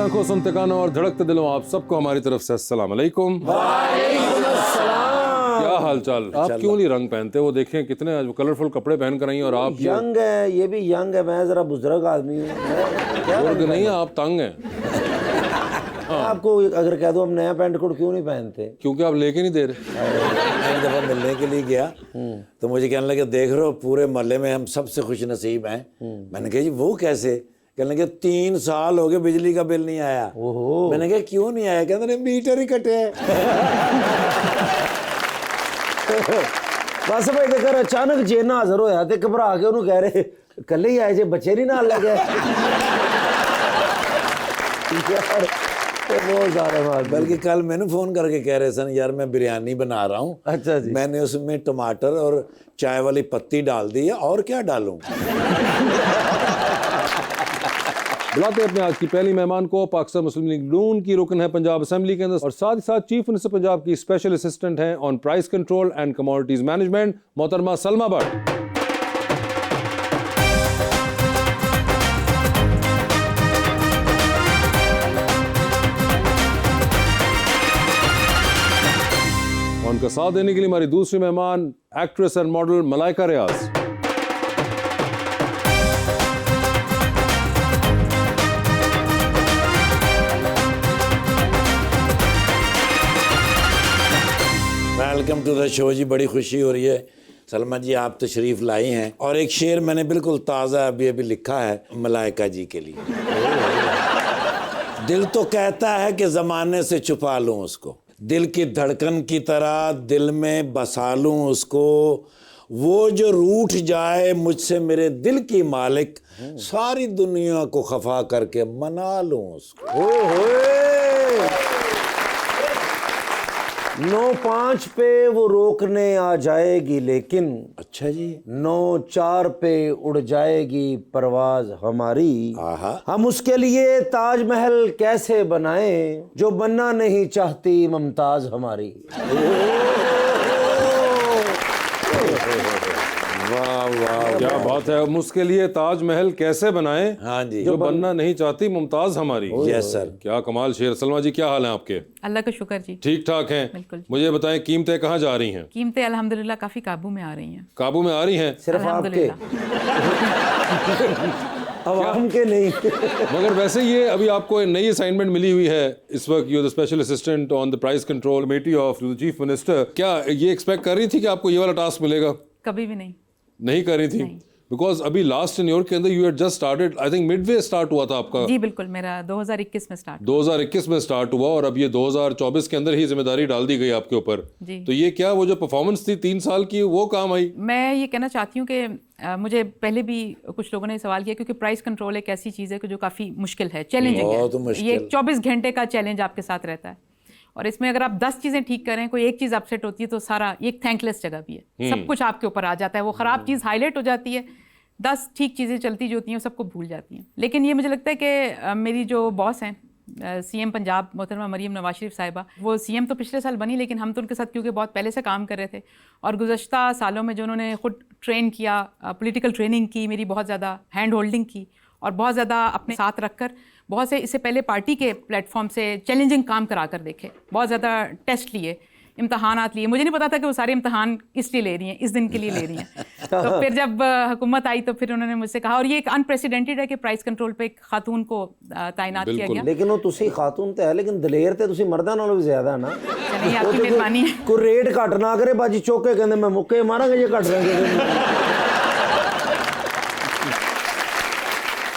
आंखों, सुनते कानों और धड़कते दिलों, आप सबको हमारी तरफ से अस्सलाम वालेकुम। क्या हाल चाल? आप क्यों नहीं रंग पहनते? वो देखें कितने कलरफुल कपड़े पहन कर आई हैं और आप यंग है, ये भी यंग है, मैं जरा बुजुर्ग आदमी हूँ। बुजुर्ग नहीं है, आप तंग हैं। आपको अगर कह दो हम नया पैंट कोट क्यों नहीं पहनते? क्योंकि आप लेके नहीं दे रहे। एक दफ़ा मिलने के लिए गया तो मुझे कहने लगे, देख रहे हो पूरे मोहल्ले में हम सबसे खुश नसीब हैं। मैंने कहा जी वो कैसे? कहने लगे 3 साल हो गए बिजली का बिल नहीं आया। मैंने कहा क्यों नहीं आया? कहते मीटर ही कटे हैं। बस भाई देखकर अचानक जेना हाजिर होया ते घबरा के उन्होंने कह रहे कल ही आए जे बच्चे नहीं नाल लगे। यार बहुत सारे बात। बल्कि कल मैंने फ़ोन करके कह रहे सन, यार मैं बिरयानी बना रहा हूँ। अच्छा जी। मैंने उसमें टमाटर और चाय वाली पत्ती डाल दी है, और क्या डालूं? बुलाते हैं अपने आज की पहली मेहमान को। पाकिस्तान मुस्लिम लीग नून की रुकन है पंजाब असेंबली के अंदर और साथ ही साथ चीफ मिनिस्टर पंजाब की स्पेशल असिस्टेंट हैं on price control and commodities management, मोहतरमा सलमा भट्ट। उनका साथ देने के लिए हमारी दूसरी मेहमान actress and model Malaika Riaz. Welcome to the show ji, बड़ी खुशी हो रही है सलमा जी आप तशरीफ़ लाई हैं। और एक शेर मैंने बिल्कुल ताज़ा अभी लिखा है मलाइका जी के लिए। दिल तो कहता है कि ज़माने से छुपा लूँ उसको, दिल की धड़कन की तरह दिल में बसा लूँ उसको, वो जो रूठ जाए मुझसे मेरे दिल की मालिक, सारी दुनिया को खफा करके मना लूँ उसको। 9-5 पे वो रोकने आ जाएगी लेकिन, अच्छा जी। 9-4 पे उड़ जाएगी परवाज हमारी। आहा। हम उसके लिए ताजमहल कैसे बनाएं जो बनना नहीं चाहती मुमताज हमारी। वाह वाह, क्या बात है। हम उसके लिए ताजमहल कैसे बनाएं, हाँ जी, जो बनना नहीं चाहती मुमताज हमारी। Yes sir. क्या कमाल शेर। सलमा जी क्या हाल है आपके? अल्लाह का शुक्र जी, ठीक ठाक हैं? बिल्कुल। मुझे बताएं कीमतें कहाँ जा रही हैं? कीमतें अल्हम्दुलिल्लाह काफ़ी काबू में आ रही हैं। काबू में आ रही हैं? सिर्फ आपके, अल्हम्दुलिल्लाह। अवाम के नहीं। मगर वैसे ये अभी आपको नई असाइनमेंट मिली हुई है इस वक्त, you the special assistant on the price control committee of the chief minister. क्या ये एक्सपेक्ट कर रही थी कि आपको ये वाला टास्क मिलेगा? कभी भी नहीं। नहीं कर रही थी? बिकॉज अभी लास्ट टेन्योर के अंदर you had just started, I think Midway start हुआ था आपका। जी बिल्कुल, मेरा 2021 में स्टार्ट। 2021 में स्टार्ट हुआ और अब ये 2024 के अंदर ही जिम्मेदारी डाल दी गई आपके ऊपर। तो ये क्या वो जो परफॉर्मेंस थी 3 साल की वो काम आई? मैं ये कहना चाहती हूँ कि मुझे पहले भी कुछ लोगों ने सवाल किया, क्योंकि प्राइस कंट्रोल एक ऐसी चीज़ है कि जो काफ़ी मुश्किल है, चैलेंजिंग है। ये 24 घंटे का चैलेंज आपके साथ रहता है और इसमें अगर आप 10 चीज़ें ठीक करें, कोई एक चीज़ अपसेट होती है तो सारा एक थैंकलेस जगह भी है, सब कुछ आपके ऊपर आ जाता है। वो ख़राब चीज़ हाईलाइट हो जाती है, 10 ठीक चीज़ें चलती जो होती हैं सबको भूल जाती हैं। लेकिन ये मुझे लगता है कि मेरी जो बॉस हैं सीएम पंजाब मोहतरमा मरीम नवाज शरीफ साहिबा, वो सीएम तो पिछले साल बनी लेकिन हम तो उनके साथ क्योंकि बहुत पहले से काम कर रहे थे और गुज़श्ता सालों में जो उन्होंने खुद ट्रेन किया, पॉलिटिकल ट्रेनिंग की, मेरी बहुत ज़्यादा हैंड होल्डिंग की और बहुत ज़्यादा अपने साथ रखकर बहुत से इससे पहले पार्टी के प्लेटफॉर्म से चैलेंजिंग काम करा कर देखे, बहुत ज़्यादा टेस्ट लिए, इम्तहानात लिए। मुझे नहीं पता था कि वो सारे इम्तहान किस लिए ले रही हैं, इस दिन के लिए ले रही हैं। तो फिर जब हुकूमत आई तो फिर उन्होंने मुझसे कहा, और ये एक अनप्रेसिडेंटेड है कि प्राइस कंट्रोल पे एक खातून को तैनात किया गया। लेकिन वो तुसी खातून ते है लेकिन दलेर ते तुसी मर्दां नालों भी ज्यादा है ना। चलिए आपकी मेहरबानी है। कोई रेट घट ना करे बाजी चौके कहंदे मैं मुक्के मारांगे जे घट रहे।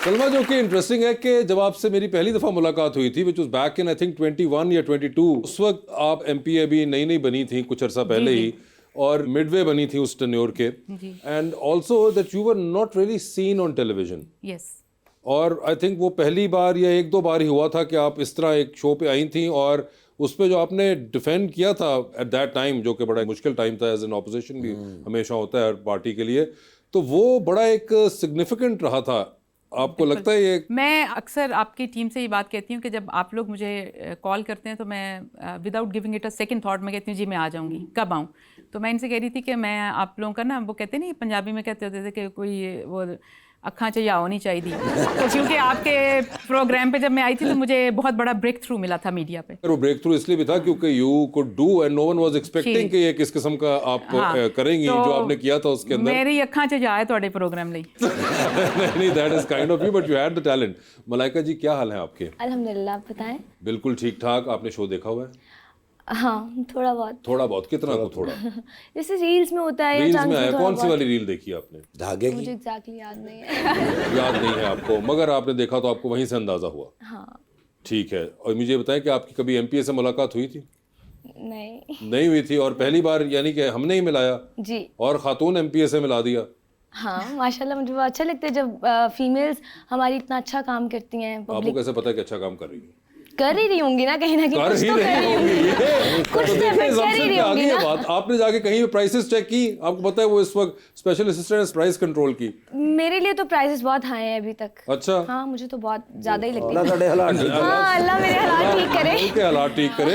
सलमा, जो कि इंटरेस्टिंग है कि जब आपसे मेरी पहली दफ़ा मुलाकात हुई थी which was back in I think 21 या 22, उस वक्त आप एमपी अभी नई नई बनी थी कुछ अर्सा पहले ही और मिडवे बनी थी उस टेन्योर के, and also that you were not really seen on television. Yes. और आई थिंक वो पहली बार या 1-2 बार ही हुआ था कि आप इस तरह एक शो पे आई थी और उस पर जो आपने डिफेंड किया था एट दैट टाइम, जो कि बड़ा मुश्किल टाइम था, एज एन ऑपोजिशन भी हमेशा होता है हर पार्टी के लिए, तो वो बड़ा एक सिग्निफिकेंट रहा था। आपको लगता है ये? मैं अक्सर आपकी टीम से ये बात कहती हूँ कि जब आप लोग मुझे कॉल करते हैं तो मैं without giving it a second thought मैं कहती हूँ जी मैं आ जाऊँगी, कब आऊँ। तो मैं इनसे कह रही थी कि मैं आप लोगों का ना, वो कहते नहीं पंजाबी में कहते होते थे कि कोई वो अखां च या होनी चाहिए तो क्योंकि आपके प्रोग्राम पे जब मैं आई थी तो मुझे बहुत बड़ा ब्रेक थ्रू मिला था मीडिया पे। वो ब्रेक थ्रू इसलिए भी था क्योंकि you could do and no one was expecting कि ये किस किस्म का आप करेंगी, तो जो आपने किया था उसके अंदर। मेरी अखां च जाए ਤੁਹਾਡੇ प्रोग्राम ਲਈ। नहीं, that is kind of you, but you had the talent. Malaika ji, क्या हाल है आपके? अल्हम्दुलिल्लाह, आप बताएं। बिल्कुल ठीक ठाक। आपने शो देखा हुआ है? हाँ, थोड़ा बहुत। थोड़ा बहुत कितना को थोड़ा? जैसे रील्स में होता है या रील्स चांस में आया। थोड़ा कौन सी बहुत। वाली रील देखी आपने? धागे मुझे की? एग्जैक्टली याद नहीं है। याद नहीं है आपको, मगर आपने देखा तो आपको वहीं से अंदाजा हुआ। हाँ। ठीक है। और मुझे बताएं कि आपकी कभी एमपीए से मुलाकात हुई थी? नहीं। नहीं हुई थी, और पहली बार यानी कि हमने ही मिलाया जी। और खातून एमपीए से मिला दिया। हाँ, माशाल्लाह, मुझे बहुत अच्छा लगता है जब फीमेल्स हमारी इतना अच्छा काम करती हैं। आपको पब्लिक कैसे पता है कि अच्छा काम कर रही है? कर ही रही होंगी ना, कहीं ना कहीं कर कुछ ही तो कर रही रही होंगी। होंगी। कुछ तो देखिए, effort कर ही रही assumption पे आ होंगी गई है ना। बात। आपने जाके कहीं पे प्राइसेस चेक की? आपको पता है वो इस वक्त स्पेशल असिस्टेंट प्राइस कंट्रोल की। मेरे लिए तो प्राइसेस बहुत हाई हैं अभी तक। अच्छा। हाँ, मुझे तो बहुत ज्यादा ही लगती अल्लाह है। ਤੁਹਾਡੇ ਹਾਲਾਤ ਠੀਕ हाँ, अल्लाह मेरे हालात ठीक करे। उनके हालात ठीक करे,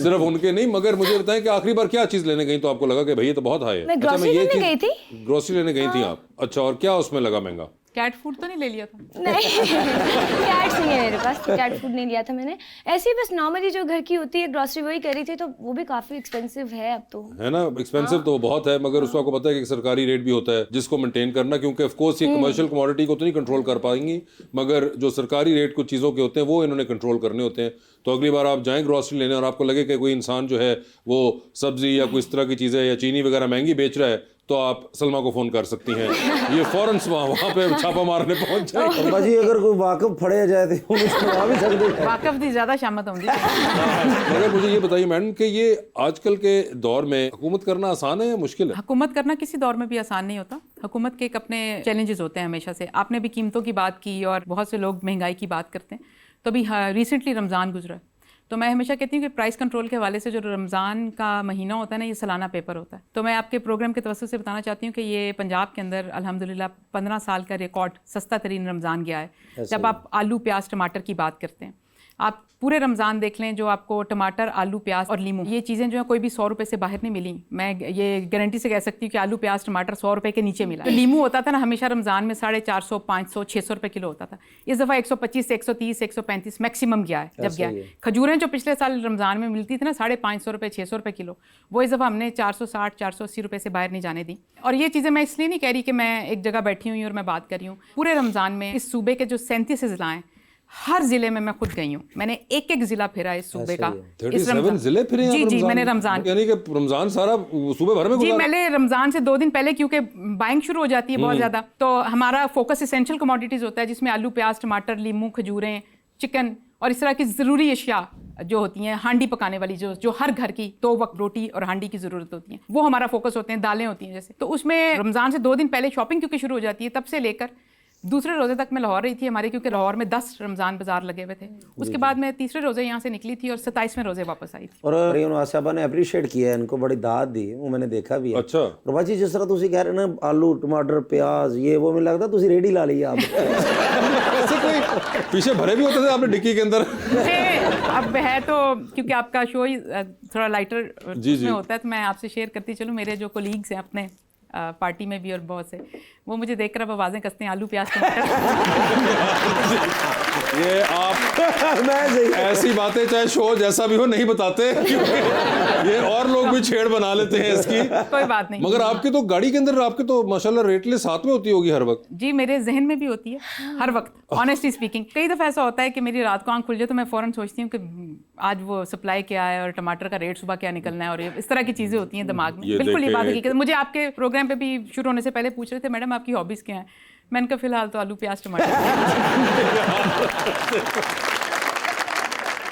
सिर्फ उनके नहीं। मगर मुझे बताएं कि आखिरी बार क्या चीज लेने गई तो आपको लगा कि भाई ये तो बहुत हाई है? मैं ग्रोसरी लेने गई थी। ग्रोसरी लेने गई थी आप? अच्छा, और क्या उसमें लगा महंगा? कैट फूड तो नहीं ले लिया था? नहीं, कैट्स नहीं है मेरे पास, तो कैट फूड नहीं लिया था मैंने। ऐसे ही बस नॉर्मली जो घर की होती है ग्रोसरी वही करी थी, तो वो भी काफी एक्सपेंसिव है अब तो। है ना, एक्सपेंसिव तो बहुत है, मगर उसको आपको पता है कि एक सरकारी रेट भी होता है जिसको मेंटेन करना, क्योंकि ऑफ कोर्स ये कमर्शियल कमोडिटी को तो नहीं कंट्रोल कर पाएंगी, मगर जो सरकारी रेट कुछ चीज़ों के होते हैं वो इन्होंने कंट्रोल करने होते हैं। तो अगली बार आप जाएं ग्रोसरी लेने और आपको लगे कि कोई इंसान जो है वो सब्जी या कोई इस तरह की चीज़ें या चीनी वगैरह महंगी बेच रहा है, तो आप सलमा को फ़ोन कर सकती हैं, ये फ़ौरन वहाँ पे छापा मारने पहुँच जाए। अब्बा जी अगर कोई वाकफ फड़े जाए तो वो छुड़ा भी सकते हैं। वाकफ दी ज़्यादा शामत होंगी। मगर मुझे ये बताइए मैडम कि ये आजकल के दौर में हुकूमत करना आसान है या मुश्किल है? हुकूमत करना किसी दौर में भी आसान नहीं होता। हुकूमत के एक अपने चैलेंजेस होते हैं हमेशा से। आपने भी कीमतों की बात की और बहुत से लोग महंगाई की बात करते हैं। तो अभी रिसेंटली रमज़ान गुजरा है, तो मैं हमेशा कहती हूँ कि प्राइस कंट्रोल के हवाले से जो रमज़ान का महीना होता है ना, ये सालाना पेपर होता है। तो मैं आपके प्रोग्राम के तवज्जुह से बताना चाहती हूँ कि ये पंजाब के अंदर अल्हम्दुलिल्लाह 15 साल का रिकॉर्ड सस्ता तरीन रमज़ान गया है। जब आप आलू प्याज टमाटर की बात करते हैं, आप पूरे रमज़ान देख लें, जो आपको टमाटर आलू प्याज और लीमू, ये चीज़ें जो है कोई भी 100 रुपये से बाहर नहीं मिली। मैं ये गारंटी से कह सकती हूँ कि आलू प्याज टमाटर 100 रुपये के नीचे मिला। तो लीमू होता था ना हमेशा रमज़ान में 450, 500, 600 रुपये किलो होता था। इस दफ़ा 125, 130, 135 मैक्सिमम गया है जब गया है। खजूरें जो पिछले साल रमज़ान में मिलती थी ना 550 रुपये, 600 रुपये किलो, वो इस दफ़ा हमने 460, 480 रुपये से बाहर नहीं जाने दी। और ये चीज़ें मैं इसलिए नहीं कह रही कि मैं एक जगह बैठी हुई और मैं बात कर रही हूँ। पूरे रमज़ान में इस सूबे के जो 37 ज़िला हैं, हर जिले में मैं खुद गई हूँ। मैंने एक एक जिला फिरा इस सूबे का। 37 जिले फिरे हैं जी आप जी, रमज़ान मैंने में? रमज़ान, यानी कि रमज़ान सारा सूबे भर में जी, गुजारा? मैंने रमज़ान से 2 दिन पहले, क्योंकि बाइंग शुरू हो जाती है बहुत ज़्यादा, तो हमारा फोकस एसेंशियल कमोडिटीज़ होता है जिसमें आलू प्याज टमाटर लीमू खजूरें चिकन और इस तरह की ज़रूरी अशिया जो होती हैं, हांडी पकाने वाली जो हर घर की 2 वक्त रोटी और हांडी की ज़रूरत होती है, वो हमारा फोकस होते हैं। दालें होती हैं जैसे, तो उसमें रमज़ान से 2 दिन पहले शॉपिंग क्योंकि शुरू हो जाती है, तब से लेकर दूसरे रोज़े तक मैं लाहौर रही थी हमारे, क्योंकि लाहौर में 10 रमज़ान बाजार लगे हुए थे। उसके बाद मैं तीसरे रोज़े यहाँ से निकली थी और 27वें रोज़े वापस आई थी। और रेहन साहबा ने अप्रीशिएट किया है, इनको बड़ी दाद दी, वो मैंने देखा भी है। अच्छा। और बाजी जिस तरह तुसी कह रहे ना आलू टमाटर प्याज ये वो, में लगता तुसी रेडी ला ली आप। ऐसे कोई पीछे भरे भी होते थे आपने डिक्की के अंदर? अब है तो क्योंकि आपका शो ही थोड़ा लाइटर जी। में होता है, तो मैं आपसे शेयर करती चलूँ। मेरे जो कोलीग्स हैं अपने पार्टी में भी और बहुत से, वो मुझे देखकर अब आवाज़ें कसते हैं आलू प्याज टमाटर। ये आप मैं ऐसी बातें चाहे शो जैसा भी हो नहीं बताते, ये और लोग भी छेड़ बना लेते हैं इसकी। कोई बात नहीं। मगर आपके तो गाड़ी के अंदर आपके तो माशाल्लाह रेट लिस्ट साथ में होती होगी हर वक्त? जी, मेरे जहन में भी होती है हर वक्त, ऑनेस्टली स्पीकिंग। कई दफ़ा ऐसा होता है कि मेरी रात को आंख खुल जाए तो मैं फ़ौरन सोचती हूँ कि आज वो सप्लाई क्या है और टमाटर का रेट सुबह क्या निकलना है, और इस तरह की चीज़ें होती हैं दिमाग में। बिल्कुल ये बात है। मुझे आपके प्रोग्राम पे भी शुरू होने से पहले पूछ रहे थे मैडम आपकी हॉबीज़ क्या हैं, मैंने कहा फिलहाल तो आलू प्याज टमाटर।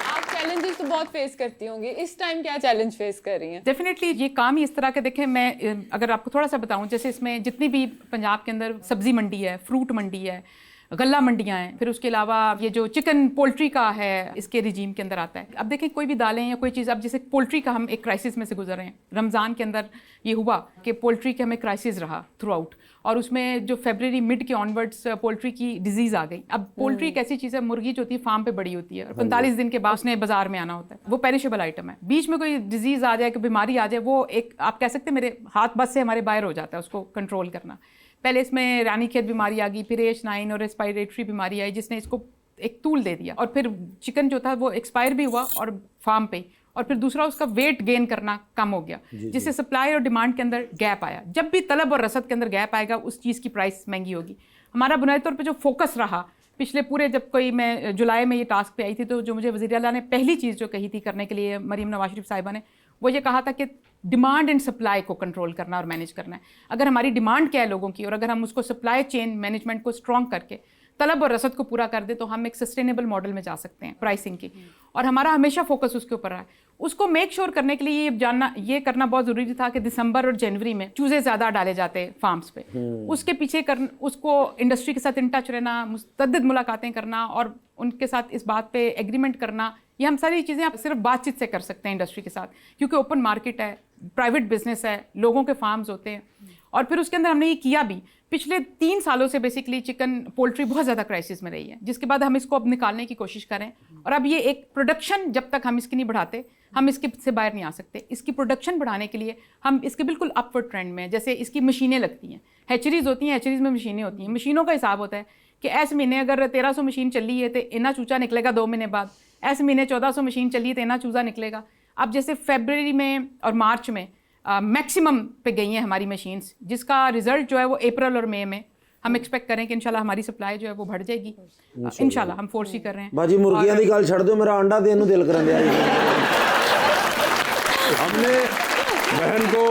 आप चैलेंजेस तो बहुत फेस करती होंगी, इस टाइम क्या चैलेंज फेस कर रही हैं? डेफिनेटली ये काम ही इस तरह के, देखें मैं अगर आपको थोड़ा सा बताऊं, जैसे इसमें जितनी भी पंजाब के अंदर सब्जी मंडी है, फ्रूट मंडी है, गल्ला मंडियाँ हैं, फिर उसके अलावा ये जो चिकन पोल्ट्री का है इसके रिजीम के अंदर आता है। अब देखें कोई भी दालें या कोई चीज़, अब जैसे पोल्ट्री का हम एक क्राइसिस में से गुजर रहे हैं। रमज़ान के अंदर ये हुआ कि पोल्ट्री के हमें क्राइसिस रहा थ्रू आउट, और उसमें जो फरवरी मिड के ऑनवर्ड्स पोल्ट्री की डिजीज़ आ गई। अब पोल्ट्री एक ऐसी चीज़ है, मुर्गी जो होती है फार्म पे बड़ी होती है, 45 दिन के बाद उसने बाजार में आना होता है, वो पेरिशेबल आइटम है। बीच में कोई डिजीज़ आ जाए, कोई बीमारी आ जाए, वो एक आप कह सकते हैं मेरे हाथ बस से हमारे बाहर हो जाता है उसको कंट्रोल करना। पहले इसमें रानीखेत बीमारी आ गई, फिर AH9 और रेस्पिरेटरी बीमारी आई जिसने इसको एक तूल दे दिया, और फिर चिकन जो था वो एक्सपायर भी हुआ और फार्म पे, और फिर दूसरा उसका वेट गेन करना कम हो गया, जिससे सप्लाई और डिमांड के अंदर गैप आया। जब भी तलब और रसद के अंदर गैप आएगा उस चीज़ की प्राइस महंगी होगी। हमारा बुनियादी तौर पे जो फोकस रहा पिछले पूरे, जब कोई मैं जुलाई में ये टास्क पे आई थी, तो जो मुझे वज़ीर आला ने पहली चीज़ जो कही थी करने के लिए, मरीम नवाज शरीफ साहिबा ने, वो ये कहा था कि डिमांड एंड सप्लाई को कंट्रोल करना और मैनेज करना है। अगर हमारी डिमांड क्या है लोगों की, और अगर हम उसको सप्लाई चेन मैनेजमेंट को स्ट्रॉन्ग करके तलब और रसद को पूरा कर दे, तो हम एक सस्टेनेबल मॉडल में जा सकते हैं प्राइसिंग की। और हमारा हमेशा फोकस उसके ऊपर रहा है। उसको मेक श्योर करने के लिए ये करना बहुत ज़रूरी था कि दिसंबर और जनवरी में चूज़े ज़्यादा डाले जाते फार्म्स पे, उसके पीछे उसको इंडस्ट्री के साथ इन टच रहना, मुतअद्दिद मुलाकातें करना और उनके साथ इस बात पे एग्रीमेंट करना, ये हम सारी चीज़ें आप सिर्फ बातचीत से कर सकते हैं इंडस्ट्री के साथ, क्योंकि ओपन मार्केट है, प्राइवेट बिजनेस है, लोगों के फार्म्स होते हैं। और फिर उसके अंदर हमने ये किया भी। पिछले 3 सालों से बेसिकली चिकन पोल्ट्री बहुत ज़्यादा क्राइसिस में रही है, जिसके बाद हम इसको अब निकालने की कोशिश करें। और अब ये एक प्रोडक्शन, जब तक हम इसकी नहीं बढ़ाते हम इसके से बाहर नहीं आ सकते। इसकी प्रोडक्शन बढ़ाने के लिए हम इसके बिल्कुल अपवर्ड ट्रेंड में, जैसे इसकी मशीनें लगती हैं, हैचरीज होती हैं, हैचरीज में मशीनें होती हैं। मशीनों का हिसाब होता है कि ऐसे महीने अगर 1300 मशीन चली है तो इना चूचा निकलेगा 2 महीने बाद, ऐसे महीने 1400 मशीन चली है तो इना चूजा निकलेगा। अब जैसे फरवरी में और मार्च में मैक्सिमम पे गई हैं हमारी मशीन्स, जिसका रिजल्ट जो है वो अप्रैल और मई में हम एक्सपेक्ट करें कि इंशाल्लाह हमारी सप्लाई जो है वो बढ़ जाएगी। इंशाल्लाह हम फोर्स ही कर रहे हैं। बाजी मुर्गियां दी गल छड़ दो, मेरा अंडा देने दिल कर दिया। हमने बहन को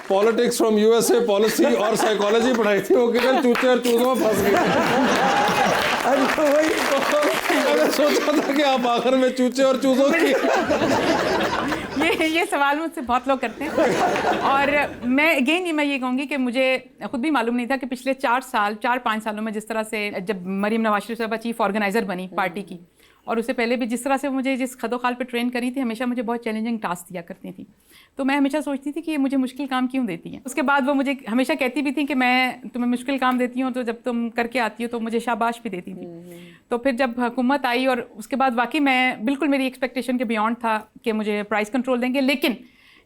पॉलिटिक्स फ्रॉम यूएसए, पॉलिसी और साइकोलॉजी पढ़ाई थी, वो केवल चूचे और चूजों में फंस गई। मैंने सोचा था कि आप आखिर में चूचे और चूजों की ये सवाल मुझसे बहुत लोग करते हैं। और मैं ये कहूँगी कि मुझे खुद भी मालूम नहीं था कि पिछले 4-5 सालों में जिस तरह से, जब मरीम नवाज शरीफ साहबा चीफ ऑर्गेनाइज़र बनी पार्टी की, और उससे पहले भी जिस तरह से मुझे जिस खदोखाल पे ट्रेन करी थी, हमेशा मुझे बहुत चैलेंजिंग टास्क दिया करती थी। तो मैं हमेशा सोचती थी कि ये मुझे मुश्किल काम क्यों देती हैं। उसके बाद वो मुझे हमेशा कहती भी थी कि मैं तुम्हें मुश्किल काम देती हूँ, तो जब तुम करके आती हो तो मुझे शाबाश भी देती थी। तो फिर जब हुकूमत आई और उसके बाद वाकई मैं बिल्कुल, मेरी एक्सपेक्टेशन के बियॉन्ड था कि मुझे प्राइस कंट्रोल देंगे। लेकिन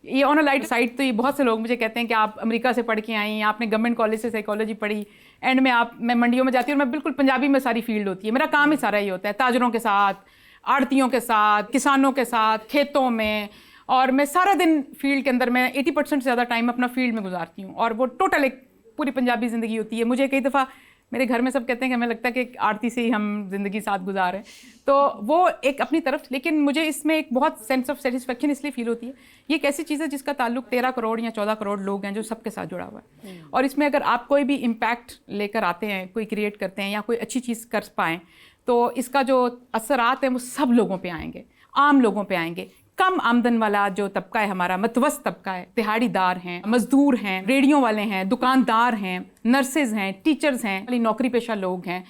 ये ऑन अ लाइट साइड, तो ये बहुत से लोग मुझे कहते हैं कि आप अमेरिका से पढ़ के आई, आपने गवर्नमेंट कॉलेज से साइकोलॉजी पढ़ी, एंड में मैं मंडियों में जाती हूँ और मैं बिल्कुल पंजाबी में सारी फील्ड होती है, मेरा काम ही सारा ही होता है, ताजरों के साथ, आड़तियों के साथ, किसानों के साथ, खेतों में, और मैं सारा दिन फील्ड के अंदर, मैं 80% से ज़्यादा टाइम अपना फील्ड में गुजारती हूँ, और वो टोटल एक पूरी पंजाबी ज़िंदगी होती है। मुझे कई दफ़ा मेरे घर में सब कहते हैं कि हमें लगता है कि आड़ती से ही हम ज़िंदगी साथ गुजारें, तो वो एक अपनी तरफ। लेकिन मुझे इसमें एक बहुत सेंस ऑफ सेटिस्फेक्शन इसलिए फील होती है, ये एक ऐसी चीज़ है जिसका ताल्लुक 13 करोड़ या 14 करोड़ लोग हैं जो सबके साथ जुड़ा हुआ है। और इसमें अगर आप कोई भी इम्पैक्ट लेकर आते हैं, कोई क्रिएट करते हैं या कोई अच्छी चीज़ कर पाएँ, तो इसका जो असरात हैं वो सब लोगों पे आएंगे, आम लोगों पे आएंगे। कम आमदन वाला जो तबका है हमारा, मतवस्त तबका है, दिहाड़ीदार हैं, मजदूर हैं, रेडियो वाले हैं, दुकानदार हैं, नर्सेज हैं, टीचर्स हैं, नौकरी पेशा लोग हैं,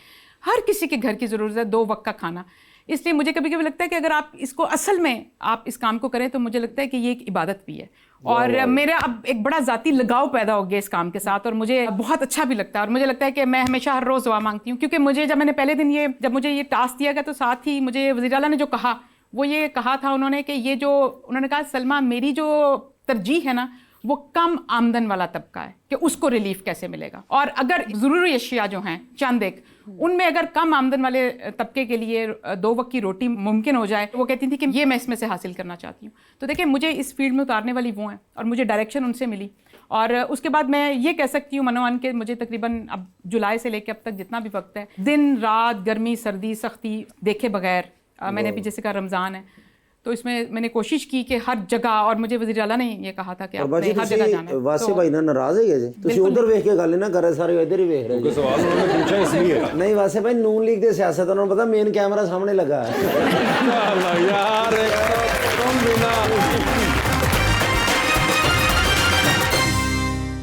हर किसी के घर की ज़रूरत है 2 वक्त का खाना। इसलिए मुझे कभी कभी लगता है कि अगर आप इसको असल में आप इस काम को करें, तो मुझे लगता है कि ये एक इबादत भी है। और मेरा अब एक बड़ा ज़ाती लगाव पैदा हो गया इस काम के साथ, और मुझे बहुत अच्छा भी लगता है। और मुझे लगता है कि मैं हमेशा हर रोज़ दुआ मांगती हूँ, क्योंकि मुझे जब मैंने पहले दिन जब मुझे ये टास्क दिया गया, तो साथ ही मुझे वज़ीर आला ने जो कहा, वो ये कहा था उन्होंने कि उन्होंने कहा, सलमा, मेरी जो तरजीह है ना, वो कम आमदन वाला तबका है कि उसको रिलीफ कैसे मिलेगा। और अगर ज़रूरी अशिया जो हैं चंद एक, उनमें अगर कम आमदन वाले तबके के लिए 2 वक्त की रोटी मुमकिन हो जाए, तो वो कहती थी कि ये मैं इसमें से हासिल करना चाहती हूँ। तो देखिए, मुझे इस फील्ड में उतारने वाली वो हैं, और मुझे डायरेक्शन उनसे मिली। और उसके बाद मैं ये कह सकती हूँ मनोअन के मुझे तकरीबन अब जुलाई से लेकर अब तक जितना भी वक्त है, दिन रात, गर्मी सर्दी, सख्ती देखे बगैर, मैंने अभी जैसे कहा रमज़ान है, तो इसमें मैंने कोशिश की कि हर जगह, और मुझे वज़ीर आला ने ये कहा था कि आपने हर जगह जाना है। वासे भाई ना नाराज है जी, तुसी उधर देख के गल ना करे, सारे इधर ही देख रहे हैं। सवाल उन्होंने पूछा इसलिए नहीं, वासे भाई नून लीग के सियासतदान को पता मेन कैमरा सामने लगा है। यार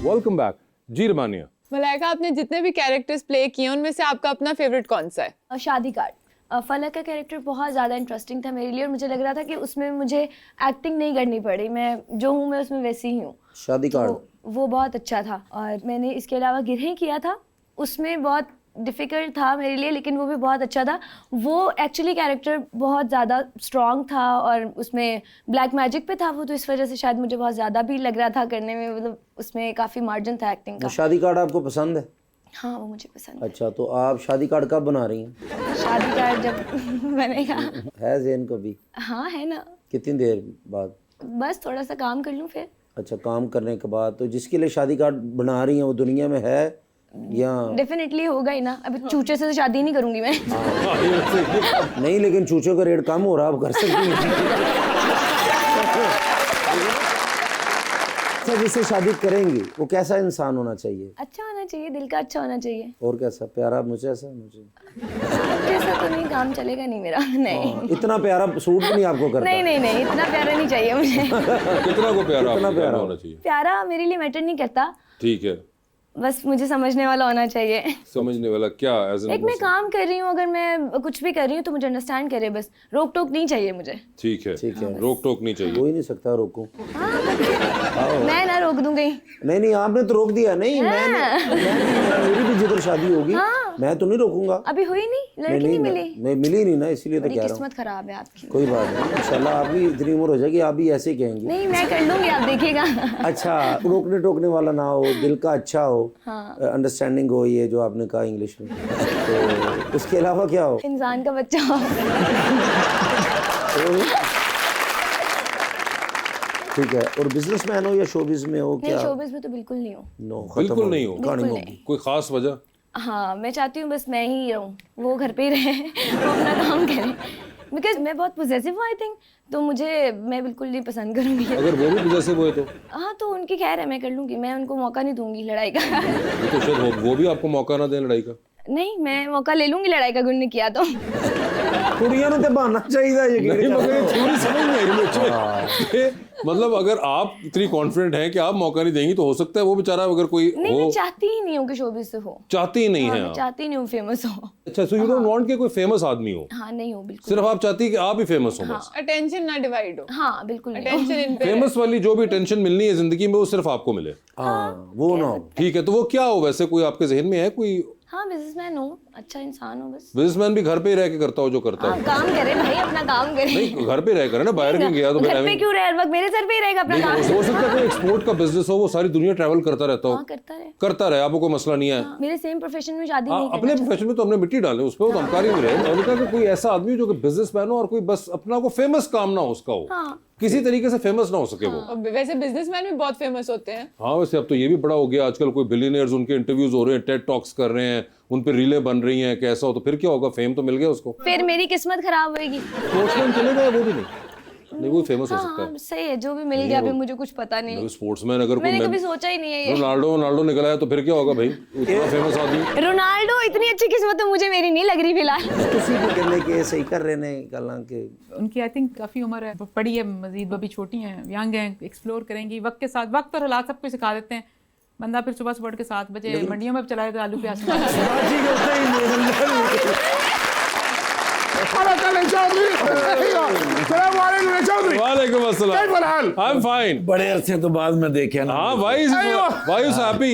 वेलकम बैक जी। रमानिया, मलाइका, आपने जितने भी कैरेक्टर्स प्ले किए उनमें से आपका अपना फेवरेट कौन सा है? शादी कार्ड। फलक का कैरेक्टर बहुत ज़्यादा इंटरेस्टिंग था मेरे लिए, और मुझे लग रहा था कि उसमें मुझे एक्टिंग नहीं करनी पड़ी, मैं जो हूँ मैं उसमें वैसी ही हूँ। शादी कार्ड तो वो बहुत अच्छा था। और मैंने इसके अलावा गिरह किया था, उसमें बहुत डिफ़िकल्ट था मेरे लिए, लेकिन वो भी बहुत अच्छा था। वो एक्चुअली कैरेक्टर बहुत ज़्यादा स्ट्रॉन्ग था, और उसमें ब्लैक मैजिक पे था वो, तो इस वजह से शायद मुझे बहुत ज़्यादा भी लग रहा था करने में, मतलब उसमें काफ़ी मार्जिन था एक्टिंग का। शादी कार्ड आपको पसंद है? हाँ वो मुझे पसंद अच्छा, तो आप शादी कार्ड कब बना रही हैं? है। शादी कार्ड जब बनेगा। है ज़हन को भी? हाँ है ना, कितनी देर बाद? बस थोड़ा सा काम कर लूँ फिर। अच्छा, काम करने के बाद। तो जिसके लिए शादी कार्ड बना रही हैं वो दुनिया में है या डेफिनेटली होगा ही ना, अभी चूचे से तो शादी नहीं करूंगी मैं। नहीं? लेकिन चूचों का रेट कम हो रहा, आप कर सकती हैं। अच्छा, जिससे शादी करेंगी वो कैसा इंसान होना चाहिए? अच्छा होना चाहिए, दिल का अच्छा होना चाहिए। और कैसा? प्यारा मुझे ऐसा मुझे? जैसा तो नहीं, काम चलेगा नहीं मेरा। नहीं इतना प्यारा सूट भी नहीं आपको करता? नहीं नहीं नहीं, इतना प्यारा नहीं चाहिए मुझे। कितना को प्यारा कितना प्यारा होना चाहिए? प्यारा मेरे लिए मैटर नहीं करता, ठीक है, बस मुझे समझने वाला होना चाहिए। समझने वाला क्या? एज एक मैं काम कर रही हूँ, अगर मैं कुछ भी कर रही हूँ तो मुझे अंडरस्टैंड करे, बस रोक टोक नहीं चाहिए मुझे। ठीक है, ठीक है। रोक टोक नहीं चाहिए। हो ही नहीं सकता रोकूं। मैं ना रोक दूंगी। नहीं नहीं, आपने तो रोक दिया। नहीं मेरी भी जिधर शादी होगी मैं तो नहीं रोकूंगा। अभी हुई नहीं, लड़की नहीं मिली। मैं मिली नहीं ना, इसीलिए तो बड़ी कह रहा हूँ। किस्मत खराब है आपकी। कोई बात नहीं, इंशाल्लाह आपकी इतनी उम्र हो जाएगी आप भी ऐसे ही कहेंगे। नहीं मैं कर लूंगी, आप देखिएगा। अच्छा, रोकने टोकने वाला ना हो, दिल का अच्छा हो, अंडरस्टैंडिंग हो, ये जो आपने कहा इंग्लिश में, तो उसके अलावा क्या हो? इंसान का बच्चा हो। ठीक है। और बिजनेसमैन हो या शोबिज में हो? नहीं क्या? शोबिज में तो बिल्कुल नहीं हो। नो, बिल्कुल नहीं हो? कहानी बिल्कुल होगी। कोई खास वजह? हाँ मैं चाहती हूँ बस मैं ही रहूँ, वो घर पे ही रहे, वो अपना काम करे, बिकॉज मैं बहुत पोजेसिव हूँ आई थिंक, तो मैं बिल्कुल नहीं पसंद करूँगी। अगर वो भी जैसे वो है तो? हाँ तो उनकी खैर है, मैं कर लूँगी, मैं उनको मौका नहीं दूंगी लड़ाई का। तो शायद वो भी आपको मौका ना दें लड़ाई का। नहीं मैं मौका ले लूंगी लड़ाई का, गुण ने किया तो। कुड़ियां ने तो बहाना चाहिए नहीं, मगर ये थ्योरी समझ नहीं आई मुझे। मतलब अगर आप इतनी कॉन्फिडेंट हैं कि आप मौका नहीं देंगी तो हो सकता है वो बेचारा अगर कोई नहीं हो। मैं चाहती ही नहीं हूँ कि शोबिज से हो। चाहती ही नहीं हाँ, है मैं आप? चाहती नहीं हूँ फेमस हो। अच्छा, सो यू डोंट वांट कि कोई फेमस आदमी हो? हाँ नहीं हो बिल्कुल। सिर्फ आप चाहती है कि आप ही फेमस हो बस? अटेंशन ना डिवाइड हो, हाँ बिल्कुल नहीं। अटेंशन इन पे फेमस वाली जो भी टेंशन मिलनी है जिंदगी में वो सिर्फ आपको मिले। हाँ, वो ना हो। ठीक है, तो वो क्या हो वैसे? कोई आपके जहन में है कोई? हाँ बिजनेसमैन हो, अच्छा इंसान हो बस। बिजनेसमैन भी घर पे ही रह के करता हो जो करता हाँ है? काम करे भाई, अपना काम करे। नहीं, घर पे रह कर ना, बाहर क्यों गया? तो घर पे क्यों रहे हर वक्त, मेरे सर पे ही रहेगा अपना काम। हो सकता है कोई एक्सपोर्ट का बिजनेस हो, वो सारी दुनिया ट्रैवल करता रहता हो। हाँ करता रहे, आपको कोई मसला नहीं है। मेरे सेम प्रोफेशन में शादी हाँ, नहीं अपने प्रोफेशन में तो हमने मिट्टी डाले उस पर, वो तो हम कर ही नहीं रहे। मैंने कहा कि कोई ऐसा आदमी जो कि बिजनेसमैन हो और कोई बस अपना को फेमस काम ना हो उसका हो, किसी तरीके से फेमस ना हो सके वो। और वैसे बिजनेसमैन भी बहुत फेमस होते हैं। हाँ, वैसे अब तो ये भी बड़ा हो गया आजकल, कोई बिलियनियर्स उनके इंटरव्यूज हो रहे हैं, टेड टॉक्स कर रहे हैं, उन पे रीलें बन रही हैं, कैसा हो? तो फिर क्या होगा? फेम तो मिल गया उसको, फिर मेरी किस्मत खराब होगी। स्पोर्ट्समैन चलेगा वो भी नहीं वो फेमस हो सकता है। हाँ सही है, जो भी मिल गया अभी मुझे कुछ पता नहीं। स्पोर्ट्समैन अगर मैंने कभी सोचा ही नहीं है ये। रोनाल्डो निकला है तो फिर क्या होगा भाई? उतना फेमस आदमी। रोनाल्डो इतनी अच्छी किस्मत तो मुझे मेरी नहीं लग रही फिलहाल। किसी भी करने के सही कर रहे ने गल्लां के। उनकी आई थिंक काफ़ी उम्र है, बड़ी है, मजीद अभी छोटी हैं, यंग हैं, एक्सप्लोर करेंगी वक्त के साथ। वक्त और हालात सब कुछ सिखा देते हैं। बंदा फिर सुबह उठ के 7 बजे मंडियों में चलाए तो आलू प्याज। वालेकुम अस्सलाम। I am fine. बड़े अरसे तो बाद में देखे ना। हाँ भाई, भाई इज हैप्पी।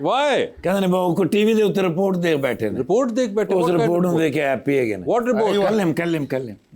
व्हाई? कहते ने बाबू को टीवी ਦੇ ਉੱਤੇ ਰਿਪੋर्ਟ ਦੇਖ ਬੈਠੇ ਨੇ। रिपोर्ट देख बैठे? उस रिपोर्ट ਨੂੰ देख के हैप्पी है कि व्हाट रिपोर्ट? कल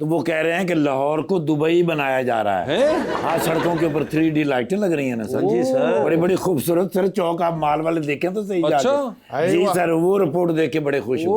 तो वो कह रहे हैं कि लाहौर को दुबई बनाया जा रहा है। हाँ, सड़कों के ऊपर 3D लाइटें लग रही हैं ना सर। जी सर, बड़ी बड़ी खूबसूरत सर चौक, आप माल वाले देखें तो सही अच्छा? जाके। जी सर, वो रिपोर्ट देख के बड़े खुश हुए।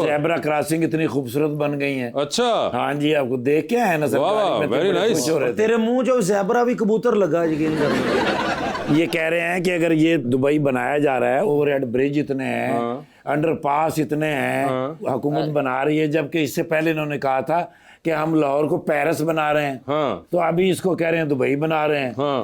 ज़ेब्रा क्रॉसिंग इतनी खूबसूरत बन गई है। अच्छा, हाँ जी, आपको देख के आए ना सर। वाह, गाड़ी में तो very बड़े nice। खुश हो रहे थे। तेरे मुंह जो ज़ेबरा भी कबूतर लगा, यकीन कर। ये कह रहे हैं कि अगर ये दुबई बनाया जा रहा है, ओवरहेड ब्रिज इतने हैं, अंडरपास इतने हैं, हुकूमत बना रही है, जबकि इससे पहले इन्होंने कहा था कि हम लाहौर को पेरिस बना रहे हैं। हाँ, तो अभी इसको कह रहे हैं दुबई बना रहे हैं। हाँ।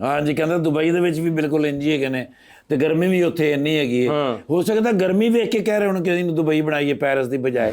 हाँ जी, कहते दुबई ਦੇ ਵਿੱਚ ਵੀ ਬਿਲਕੁਲ ਇੰਜ ਹੀ ਹੈਗੇ ਨੇ ਤੇ ਗਰਮੀ ਵੀ ਉੱਥੇ ਇੰਨੀ ਹੈਗੀ ਹੈ। ਹੋ ਸਕਦਾ ਗਰਮੀ ਵੇਖ ਕੇ ਕਹਿ ਰਹੇ ਹੁਣ ਕਿ ਇਹਨੂੰ ਦੁਬਈ ਬਣਾਈਏ ਪੈਰਿਸ ਦੀ ਬਜਾਏ।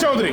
चौधरी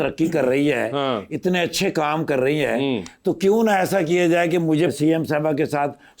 तरक्की कर रही है, इतने अच्छे काम कर रही है, तो क्यों ना ऐसा किया जाए कि मुझे सीएम साहबा के साथ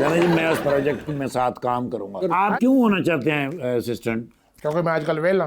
कहते जी मैं उस प्रोजेक्ट में साथ काम करूंगा। आप क्यों होना चाहते हैं असिस्टेंट? क्योंकि मैं आजकल वेला.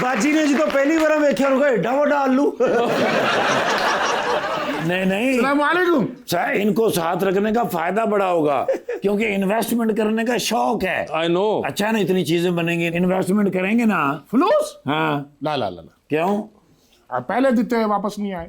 बाजी ने जो पहली बार वेख्या होगा एडा वड्डा आलू। नहीं अस्सलाम वालेकुम। इनको साथ रखने का फायदा बड़ा होगा क्योंकि इन्वेस्टमेंट करने का शौक है। I know. अच्छा ना इतनी चीजें बनेंगी, इन्वेस्टमेंट करेंगे ना। फलूस हाँ ला ला ला ला क्यों? आप पहले देते हैं वापस नहीं आए।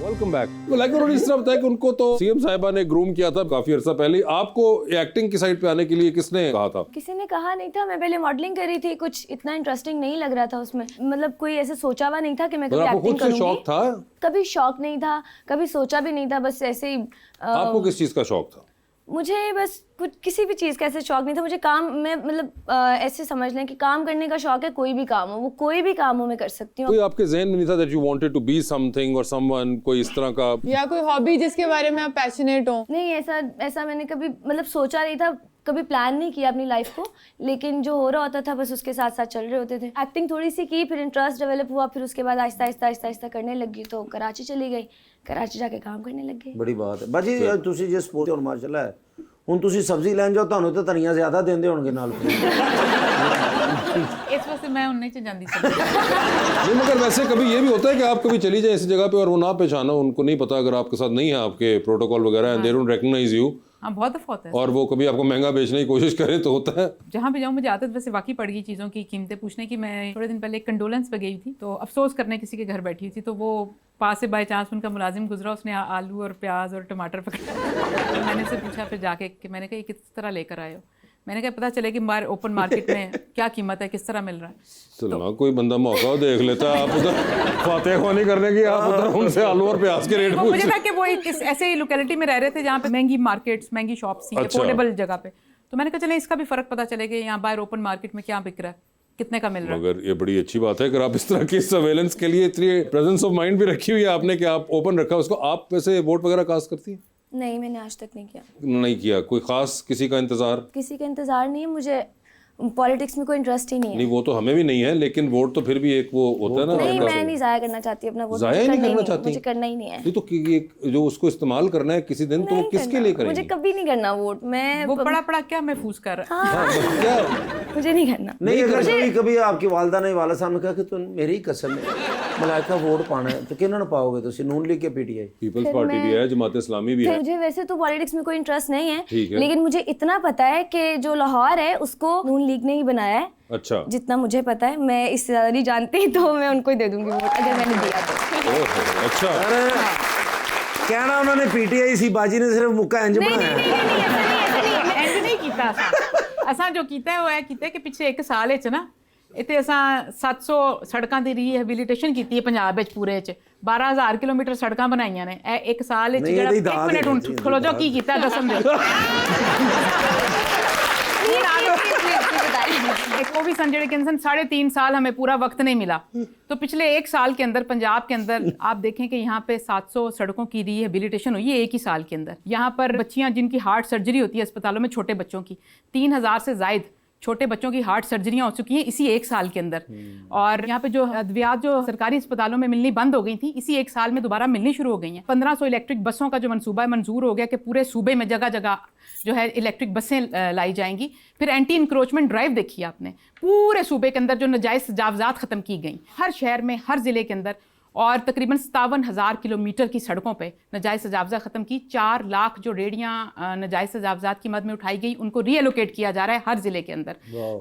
Welcome back. लाइक उन्होंने इस तरह बताया कि उनको तो सीएम साहिबा ने ग्रूम किया था काफी अर्सा पहले। आपको एक्टिंग की साइड पे आने के लिए किसने कहा था? किसी ने कहा नहीं था, मैं पहले मॉडलिंग कर रही थी, कुछ इतना इंटरेस्टिंग नहीं लग रहा था उसमें, मतलब कोई ऐसे सोचा हुआ नहीं था कि मैं कभी आपको एक्टिंग खुद से शौक करूंगी। था? कभी शौक नहीं था, कभी सोचा भी नहीं था, बस ऐसे ही आपको किस चीज का शौक था? मुझे बस कुछ किसी भी चीज़ का ऐसे शौक नहीं था। मुझे काम में मतलब ऐसे समझ लें कि काम करने का शौक है, कोई भी काम हो, वो कोई भी काम हो मैं कर सकती हूँ। कोई आपके जहन में नहीं था that you wanted to be something or someone, कोई इस तरह का? या कोई हॉबी जिसके बारे में आप पैशनेट हो? नहीं, ऐसा मैंने कभी मतलब सोचा नहीं था, कभी प्लान नहीं किया अपनी लाइफ को, लेकिन जो हो रहा होता था बस उसके साथ साथ चल रहे होते थे। एक्टिंग थोड़ी सी की, फिर इंटरेस्ट डेवलप हुआ, फिर उसके बाद आहिस्ता आहिस्ता करने लगी, तो कराची चली गई, कराची जाके काम करने लग गई। बड़ी बात है बाजी। ਤੁਸੀਂ ਜੇ ਸਪੋਰਟ ਹੁਣ ਮਾਸ਼ਾਅੱਲਾ ਹੈ, ਹੁਣ ਤੁਸੀਂ ਸਬਜ਼ੀ ਲੈਣ ਜਾਓ ਤੁਹਾਨੂੰ ਤਾਂ ਧਨੀਆ ਜ਼ਿਆਦਾ ਦਿੰਦੇ ਹੋਣਗੇ ਨਾਲ। इस वजह से मैं उन्हें से जानती थी। नहीं, मगर वैसे कभी ये भी होता है कि आप कभी चली जाए इस जगह पे और वो ना पहचाना, उनको नहीं पता अगर आपके साथ नहीं है आपके प्रोटोकॉल वगैरह and they don't recognize you, हाँ बहुत दफा होता है। और वो कभी आपको महंगा बेचने की कोशिश करे तो होता है। जहाँ भी जाऊँ मुझे आदत वैसे वाकई पड़ गई चीज़ों की कीमतें पूछने की। मैं थोड़े दिन पहले एक कंडोलेंस पे गई थी, तो अफसोस करने किसी के घर बैठी हुई थी, तो वो पास से बाय चांस उनका मुलाजिम गुजरा, उसने आलू और प्याज और टमाटर पकड़ा। तो मैंने उससे पूछा फिर जाके कि मैंने कहा ये किस तरह लेकर आए हो? मैंने कहा पता चले कि ओपन मार्केट में क्या कीमत है, किस तरह मिल रहा है। चलो कोई बंदा मौका हो देख लेता, आप उधर फातेह खानी करने की, आप उधर उनसे आलू और प्याज के रेट पूछ। मुझे था कि वो इस ऐसे ही लोकेलिटी में रह रहे थे जहाँ पे महंगी मार्केट्स, महंगी शॉप्स थी, अफोर्डेबल जगह पे। तो मैंने कहा चले इसका भी फर्क पता चले कि यहाँ बाहर ओपन मार्केट में क्या बिक रहा है, कितने का मिल रहा है। मगर ये बड़ी अच्छी बात है अगर आप इस तरह की सर्वेलेंस के लिए इतनी प्रेजेंस ऑफ माइंड भी रखी हुई है आपने कि आप ओपन रखा उसको। आप वैसे वोट वगैरह कास्ट करती हैं? नहीं, मैंने आज तक नहीं किया। नहीं किया? कोई खास किसी का इंतजार? किसी का इंतजार नहीं है, मुझे पॉलिटिक्स में कोई इंटरेस्ट ही नहीं है। नहीं वो तो हमें भी नहीं है, लेकिन वोट तो फिर भी एक वो होता है ना। नहीं, मैं नहीं जाया करना चाहती अपना वोट। जाया नहीं करना चाहती? मुझे करना ही नहीं है। नहीं तो जो उसको इस्तेमाल करना है किसी दिन, तो वो किसके लिए करेंगे? मुझे कभी नहीं करना वोट। मैं वो पड़ा क्या महफूज कर रहा है। क्या? मुझे नहीं करना। नहीं, अगर कभी कभी आपकी वालदा ने वाला साहब ने कहा कि तुम मेरी कसम है मलाइका वोट पाना है, तो किन्होंने पाओगे? तो नून लीग के पीटीआई, पीपल्स पार्टी भी है, जमात इस्लामी भी है। मुझे वैसे तो पॉलिटिक्स में कोई इंटरेस्ट नहीं है, ठीक है। लेकिन मुझे इतना पता है कि जो लाहौर है उसको नून लीग ने ही बनाया है। अच्छा, जितना मुझे पता है, मैं इससे ज्यादा नहीं जानती, तो मैं उनको ही दे दूंगी वोट अगर मैंने दिया तो। अच्छा। कहना उन्होंने पीटीआई सी, बाजी ने सिर्फ मुक्का इंज बनाया। ਇੰਜ ਨਹੀਂ ਕੀਤਾ ਅਸਾਂ ਜੋ ਕੀਤਾ ਹੈ ਉਹ ਇਹ ਕੀਤਾ ਕਿ ਪਿਛਲੇ 1 ਸਾਲ ਵਿੱਚ ਨਾ ਇੱਥੇ ਅਸਾਂ 700 ਸੜਕਾਂ ਦੀ ਰੀਹੈਬਿਲਿਟੇਸ਼ਨ ਕੀਤੀ ਹੈ ਪੰਜਾਬ ਵਿੱਚ ਪੂਰੇ ਚ। 12000 ਕਿਲੋਮੀਟਰ ਸੜਕਾਂ ਬਣਾਈਆਂ ਨੇ ਇਹ 1 ਸਾਲ ਵਿੱਚ। ਜਿਹੜਾ 1 ਮਿੰਟ ਹੁਣ ਖਲੋ ਜਾਓ ਕੀ ਕੀਤਾ ਦੱਸਣ ਦਿਓ। एक वो भी संजय के अंदर 3.5 साल हमें पूरा वक्त नहीं मिला, तो पिछले 1 साल के अंदर पंजाब के अंदर आप देखें कि यहाँ पे 700 सड़कों की रिहेबिलिटेशन हुई है 1 ही साल के अंदर। यहाँ पर बच्चियाँ जिनकी हार्ट सर्जरी होती है अस्पतालों में, छोटे बच्चों की 3000 से जायद छोटे बच्चों की हार्ट सर्जरियां हो चुकी हैं इसी 1 साल के अंदर। और यहाँ पे जो अद्वियात जो सरकारी अस्पतालों में मिलनी बंद हो गई थी, इसी 1 साल में दोबारा मिलनी शुरू हो गई हैं। 1500 इलेक्ट्रिक बसों का जो मनसूबा है मंजूर हो गया कि पूरे सूबे में जगह जगह जो है इलेक्ट्रिक बसें लाई जाएंगी। फिर एंटी इंक्रोचमेंट ड्राइव देखी आपने, पूरे सूबे के अंदर जो नाजायज़ तजावज़ात ख़त्म की गई हर शहर में, हर ज़िले के अंदर। और तकरीबन 57,000 किलोमीटर की सड़कों पे नाजायज़ तजावज़ात ख़त्म की। 4 लाख जो रेडियाँ नाजायज़ तजावज़ात की मद में उठाई गई उनको रीएलोकेट किया जा रहा है हर ज़िले के अंदर।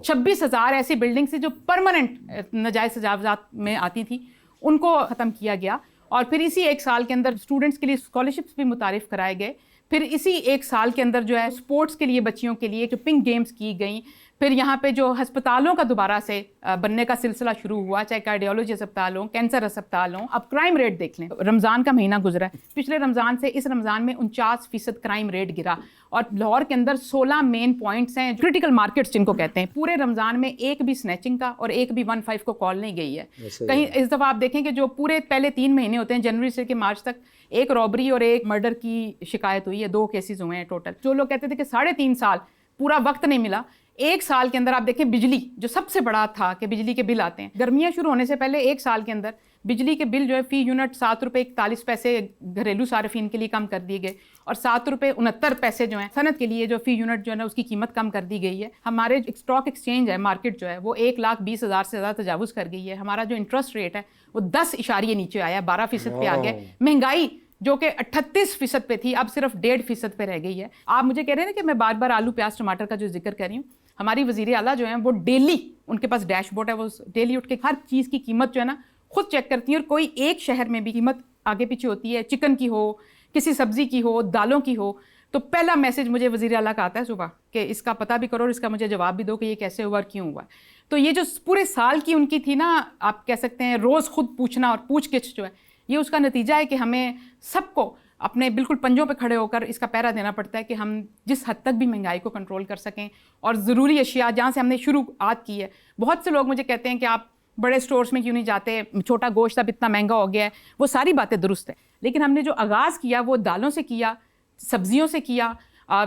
26,000 ऐसी बिल्डिंग्स थी जो परमानेंट नाजायज़ तजावज़ात में आती थी, उनको ख़त्म किया गया। और फिर इसी 1 साल के अंदर स्टूडेंट्स के लिए स्कॉलरशिप्स भी मुतारिफ़ कराए गए। फिर इसी 1 साल के अंदर जो है स्पोर्ट्स के लिए बच्चियों के लिए जो पिंक गेम्स की गई। फिर यहाँ पे जो अस्पतालों का दोबारा से बनने का सिलसिला शुरू हुआ, चाहे कार्डियोलॉजी अस्पताल हो, कैंसर अस्पताल हो। अब क्राइम रेट देख लें, रमज़ान का महीना गुजरा है, पिछले रमज़ान से इस रमज़ान में 49% क्राइम रेट गिरा। और लाहौर के अंदर 16 मेन पॉइंट्स हैं, क्रिटिकल मार्केट्स जिनको कहते हैं। पूरे रमज़ान में एक भी स्नैचिंग का और एक भी 15 को कॉल नहीं गई है कहीं। इस दफ़ा आप देखें कि जो पूरे पहले 3 महीने होते हैं, जनवरी से के मार्च तक, 1 रॉबरी और 1 मर्डर की शिकायत हुई है, 2 केसेस हुए हैं टोटल। जो लोग कहते थे कि 3.5 साल पूरा वक्त नहीं मिला, एक साल के अंदर आप देखें बिजली जो सबसे बड़ा था कि बिजली के बिल आते हैं, गर्मियाँ शुरू होने से पहले एक साल के अंदर बिजली के बिल जो है फ़ी यूनिट 7 रुपये 41 पैसे घरेलू सार्फिन के लिए कम कर दिए गए और 7 रुपये 69 पैसे जो है सनत के लिए जो फ़ी यूनिट जो है ना उसकी कीमत कम कर दी गई है। हमारे स्टॉक एक्सचेंज है, मार्केट जो है वो 1,20,000 से ज़्यादा तजावुज़ कर गई है। हमारा जो इंटरेस्ट रेट है वो 10 इशारिये नीचे आया, 12% पे आ गया। महंगाई जो कि 38% पे थी अब सिर्फ 1.5% पे रह गई है। आप मुझे कह रहे हैं ना कि मैं बार बार आलू प्याज टमाटर का जो जिक्र कर रही हूँ, हमारी वज़ीर आला जो है वो डेली, उनके पास डैशबोर्ड है, वो डेली उठ के हर चीज़ की कीमत जो है ना खुद चेक करती हैं और कोई एक शहर में भी कीमत आगे पीछे होती है, चिकन की हो, किसी सब्जी की हो, दालों की हो, तो पहला मैसेज मुझे वज़ीर आला का आता है सुबह कि इसका पता भी करो और इसका मुझे जवाब भी दो कि ये कैसे हुआ और क्यों हुआ। तो ये जो पूरे साल की उनकी थी ना, आप कह सकते हैं रोज़ खुद पूछना और पूछ गिछ जो है, ये उसका नतीजा है कि हमें सबको अपने बिल्कुल पंजों पे खड़े होकर इसका पहरा देना पड़ता है कि हम जिस हद तक भी महंगाई को कंट्रोल कर सकें और ज़रूरी अशिया जहाँ से हमने शुरुआत की है। बहुत से लोग मुझे कहते हैं कि आप बड़े स्टोर्स में क्यों नहीं जाते, छोटा गोश्त अब इतना महंगा हो गया है। वो सारी बातें दुरुस्त है, लेकिन हमने जो आगाज़ किया वो दालों से किया, सब्जियों से किया।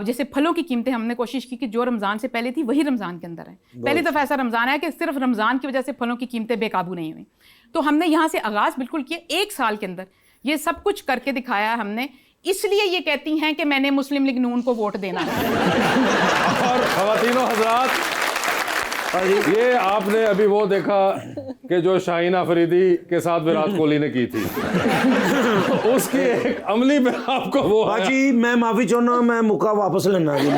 जैसे फलों की कीमतें हमने कोशिश की कि जो रमज़ान से पहले थी वही रमज़ान के अंदर है। पहली दफ़ा ऐसा रमज़ान है कि सिर्फ रमज़ान की वजह से फलों की कीमतें बेकाबू नहीं हुई। तो हमने यहाँ से आगाज़ बिल्कुल किया, एक साल के अंदर ये सब कुछ करके दिखाया हमने। इसलिए ये कहती हैं कि मैंने मुस्लिम लीग नून को वोट देना है। और ख़वातीनो हज़रात, ये आपने अभी वो देखा कि जो शाहीन अफरीदी के साथ विराट कोहली ने की थी उसकी एक अमली पे आपको वो बाजी मैं माफी चाहना हूं, मैं मुक्का वापस लेना जी।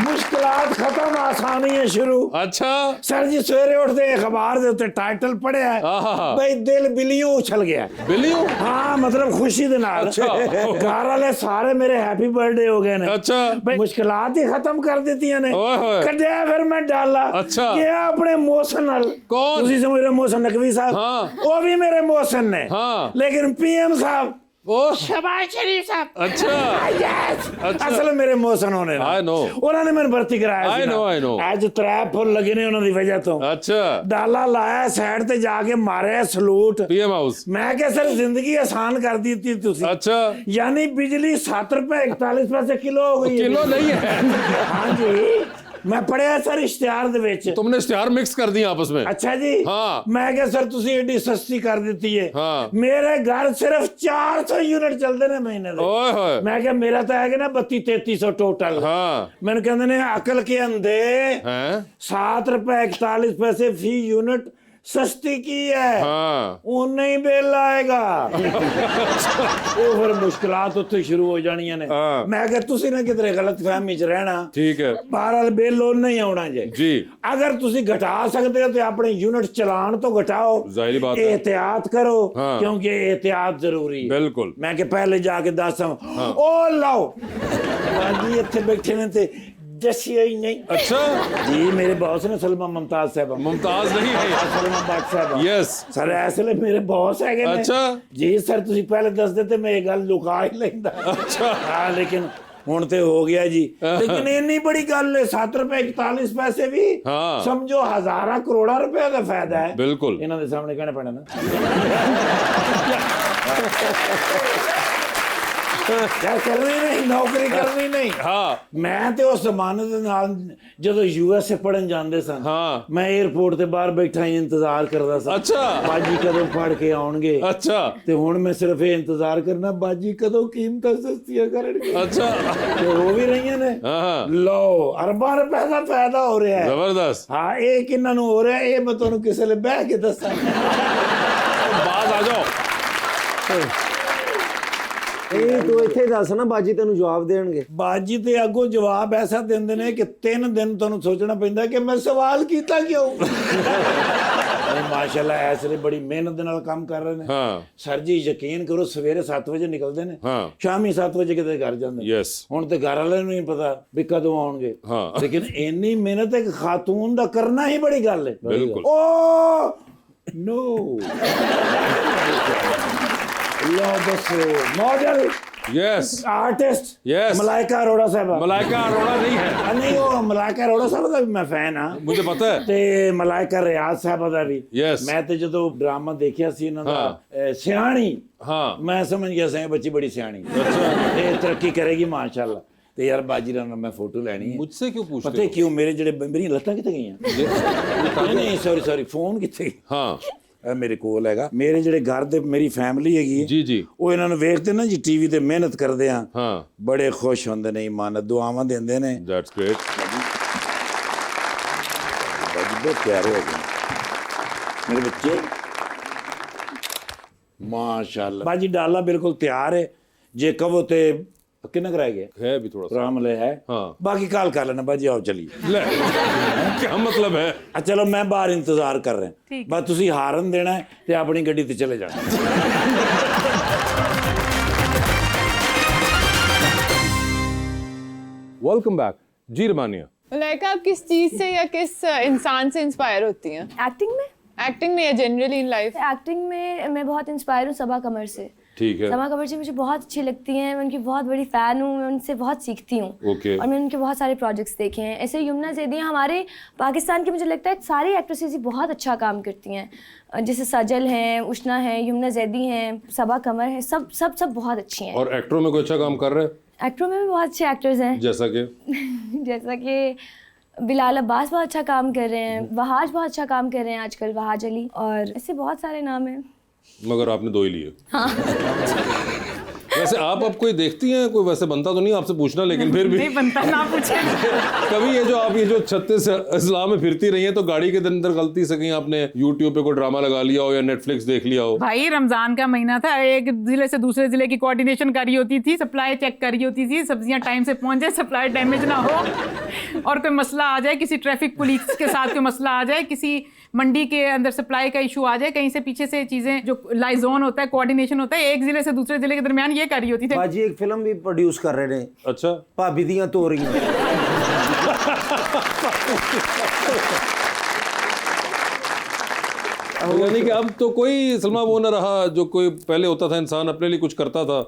मुश्किलात खत्म, आसानी है शुरू। अच्छा सर जी सवेरे उठते अखबार दे उत्ते टाइटल पढ़े है भाई दिल बिलियों उछल गया। बिलियों? हाँ मतलब खुशी दे नाल। अच्छा। घर वाले सारे मेरे हैप्पी बर्थडे हो गए ने। अच्छा। भाई मुश्किलात ही खत्म कर देती ने। कढ़िया फिर मैं डाला। अच्छा। ये अपने मोहसिन नाल। कौन? तुसी समझ रहे मोहसिन नकवी साहब? हाँ। वो भी मेरे मोहसिन ने। हाँ। लेकिन पीएम साहब वो शहबाज शरीफ साहब। अच्छा। यस। अच्छा। असल मेरे मोहसिन होने ना। I know। उन्होंने मैंने भर्ती कराया I know, I know। आज 3 फुल लगे ने उन्होंने वजह तो। अच्छा। डाला लाया साइड ते जाके मारे सलूट। PM house. मैं क्या सर जिंदगी आसान कर दी थी तुसी। अच्छा। यानी बिजली 7 रुपए 41 पैसे किलो हो गई। किलो नहीं है। हाँ जी मैं पढ़िया सर इश्तिहार दे विच। तुमने इश्तिहार मिक्स कर दिया आपस में? अच्छा जी। हाँ। मैं क्या सर तुसी एडी सस्ती कर देती है। हाँ। मेरे घर सिर्फ 400 यूनिट चलते ने महीने दे। ओए होए। मैं क्या मेरा तो है ना 32-3300 टोटल। हाँ। मैंने कहते ने अकल के अंधे हैं? 7 रुपए 41 पैसे फी यूनिट सस्ती की है। हाँ। उन्हें ही बिल आएगा। वो फिर मुश्किलात उत्थे शुरू हो जानियां ने। हाँ। मैं क्या तुसी ना किधरे गलत फहमी च रहना। ठीक है। बहरहाल बिल उन्हें ही आना जी। अगर तुसी घटा सकते हो तो अपने यूनिट चलान तो घटाओ। जाहिर बात है। एहतियात करो। हाँ। क्योंकि एहतियात जरूरी है। बिल्कुल। मैं के पहले जाके दस ओ लाओ बाजी इत्थे बैठे ने ते दसिया ही नहीं। अच्छा जी मेरे बॉस ने सलमा मुमताज साहब। मुमताज नहीं है। सलमा बाग साहब। यस सर इसलिए मेरे बॉस है। अच्छा जी सर तुसी पहले दस देते मैं ये गल लुका ही लेंदा। अच्छा। हाँ लेकिन हुण ते हो गया जी। लेकिन इन्नी बड़ी गल है 7 रुपए 41 पैसे भी। हाँ। समझो हजारा करोड़ा रुपए का फायदा है। बिल्कुल। इन्हां दे सामने कहना पैना ना। क्या करनी नहीं नौकरी करनी नहीं। हाँ। मैं ते उस जमाने दे नाल जदों यूएसए पढ़न जांदे सन। हाँ। मैं एयरपोर्ट ते बाहर बैठा ही इंतजार करदा सा। अच्छा। बाजी कदों फड़ के आउणगे। अच्छा। ते हुण मैं सिर्फ ये इंतजार करना बाजी कदों कीमतां सस्तियां करनगे। अच्छा। ते हो भी रही ने। हाँ। लो अरबां रुपए का फायदा हो रहा है। जबरदस्त। हाँ ये किन्ना नूं हो रहा है ये मैं तुहानूं किसे ले बह के दस्सां। बात आ जाओ। तू इत्थे दस ना बाजी तेनू जवाब देणगे। बाजी ते अगों जवाब ऐसा देंदे ने कि 3 दिन तुहानूं सोचना पैंदा कि मैं सवाल कीता क्यों। माशाल्लाह ऐसे बड़ी मेहनत दे नाल काम कर रहे ने। हाँ। सर जी यकीन करो सवेरे 7 बजे निकलते ने। हाँ। शामी 7 बजे किते घर जांदे। यस। हुण ते घर वाले नूं नहीं पता भी कदों आउणगे। हाँ। लेकिन इन्नी मेहनत एक खातून दा करना ही बड़ी गल है। बिल्कुल। ओ नो लो दसो model yes artist Yes. Malaika Arora साहब मलाइका अरोड़ा नहीं है, नहीं वो मलाइका अरोड़ा साहब का भी मैं फैन हाँ मुझे पता है। ਤੇ ਮਲਾਇਕਾ ਰਿਆਜ਼ ਸਾਹਿਬ ਦਾ ਵੀ Yes. ਮੈਂ ਤੇ ਜਦੋਂ ਡਰਾਮਾ ਦੇਖਿਆ ਸੀ ਇਹਨਾਂ ਦਾ ਸਿਆਣੀ हाँ ਮੈਂ ਸਮਝ ਗਿਆ ਸੀ ਬੱਚੀ ਬੜੀ ਸਿਆਣੀ अच्छा, ਤੇ ਤਰੱਕੀ ਕਰੇਗੀ ਮਾਸ਼ਾਅੱਲਾ ਤੇ ਯਾਰ ਬਾਜੀ ਨਾਲ ਮੈਂ ਫੋਟੋ ਲੈਣੀ ਹੈ मुझसे क्यों ਪਤਾ पूछते हो? ਕਿਉਂ ਮੇਰੇ ਜਿਹੜੇ ਮੇਰੀਆਂ ਲੱਤਾਂ ਕਿੱਥੇ ਗਈਆਂ ਨਹੀਂ ਨਹੀਂ ਸੌਰੀ ਫੋਨ ਕਿੱਥੇ ਗਿਆ हाँ ਇਹ ਮੇਰੇ ਕੋਲ ਹੈਗਾ ਮੇਰੇ ਜਿਹੜੇ ਘਰ ਦੇ ਮੇਰੀ ਫੈਮਿਲੀ ਹੈਗੀ ਹੈ, जी जी ਉਹ ਇਹਨਾਂ ਨੂੰ ਵੇਖਦੇ ਨਾ ਜੀ ਟੀਵੀ ਤੇ ਮਿਹਨਤ ਕਰਦੇ ਆ हाँ ਬੜੇ ਖੁਸ਼ ਹੁੰਦੇ ਨੇ ਇਮਾਨਤ ਦੁਆਵਾਂ ਦਿੰਦੇ ਨੇ दैट्स ग्रेट। ਬਾਜੀ ਬਹੁਤ ਪਿਆਰੇ ਹੋ ਗਏ ਮੇਰੇ ਬੱਚੇ ਮਾਸ਼ਾਅੱਲਾ ਬਾਜੀ ਡਾਲਾ ਬਿਲਕੁਲ ਤਿਆਰ ਹੈ ਜੇ ਕਹੋ ਤੇ ਕਿੰਨਾ ਰਹਿ ਗਿਆ है भी थोड़ा सा। ਰਾਮ ਲੈ ਹੈ हाँ ਬਾਕੀ ਕਾਲ ਕਰ ਲੈਣਾ ਬਾਜੀ ਆਓ ਚਲੀਏ ले क्या मतलब है? ਚਲੋ ਮੈਂ ਬਾਹਰ ਇੰਤਜ਼ਾਰ ਕਰ ਰਿਹਾ ਠੀਕ ਬਸ ਤੁਸੀਂ ਹਾਰਨ ਦੇਣਾ ਹੈ ਤੇ ਆਪਣੀ ਗੱਡੀ ਤੇ ਚਲੇ ਜਾਣਾ वेलकम बैक जी रमानिया। मलाइका, आप किस चीज से या किस इंसान से इंस्पायर होती हैं? एक्टिंग में एक्टिंग में या जनरली इन लाइफ? एक्टिंग में मैं बहुत इंस्पायर हूँ सबा कमर से। ठीक है। सबा कमर जी मुझे बहुत अच्छी लगती हैं, मैं उनकी बहुत बड़ी फ़ैन हूँ, मैं उनसे बहुत सीखती हूँ। ओके। और मैंने उनके बहुत सारे प्रोजेक्ट्स देखे हैं। ऐसे यमुना ज़ैदी हमारे पाकिस्तान की मुझे लगता है सारी एक्ट्रेसेस ही बहुत अच्छा काम करती हैं, जैसे सजल हैं, उष्णा हैं, यमुना ज़ैदी हैं, सबा कमर हैं, सब सब सब बहुत अच्छी हैं। और एक्टरों में कोई अच्छा काम कर रहे हैं? एक्टरों में भी बहुत अच्छे एक्टर्स हैं, जैसा कि जैसा कि बिलाल अब्बास बहुत अच्छा काम कर रहे हैं, वहाज बहुत अच्छा काम कर रहे हैं आजकल, वहाज अली, और ऐसे बहुत सारे नाम हैं। मगर आपने दो ही लिए। वैसे आप अब कोई देखती हैं? कोई वैसे बनता तो नहीं आपसे पूछना, लेकिन फिर भी नहीं बनता, ना पूछे। कभी ये जो 36 इस्लाम में फिरती रही हैं, तो गाड़ी के अंदर गलती से कहीं आपने यूट्यूब पे कोई ड्रामा लगा लिया हो या नेटफ्लिक्स देख लिया हो? भाई रमजान का महीना था, एक जिले से दूसरे जिले की कोऑर्डिनेशन करी होती थी, सप्लाई चेक करी होती थी, सब्जियां टाइम से पहुंच जाए, सप्लाई डैमेज ना हो, और कोई मसला आ जाए, किसी ट्रैफिक पुलिस के साथ कोई मसला आ जाए, किसी मंडी के अंदर सप्लाई का इशू आ जाए, कहीं से पीछे से चीजें, जो लाइजोन होता है, कोऑर्डिनेशन होता है, एक जिले से दूसरे जिले के दरमियान ये करी होती थी। बाजी एक फिल्म भी प्रोड्यूस कर रहे हैं, अच्छा, भाभी दियां तोरियां। यानी कि अब तो कोई सलमा वो न रहा जो कोई पहले होता था, इंसान अपने लिए कुछ करता था।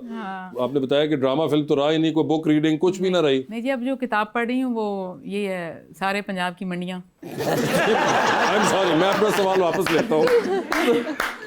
आपने बताया कि ड्रामा फिल्म तो रहा ही नहीं, कोई बुक रीडिंग कुछ भी ना रही। नहीं जी, अब जो किताब पढ़ रही हूँ वो ये है, सारे पंजाब की मंडियाँ। आई एम सॉरी, मैं अपना सवाल वापस लेता हूँ।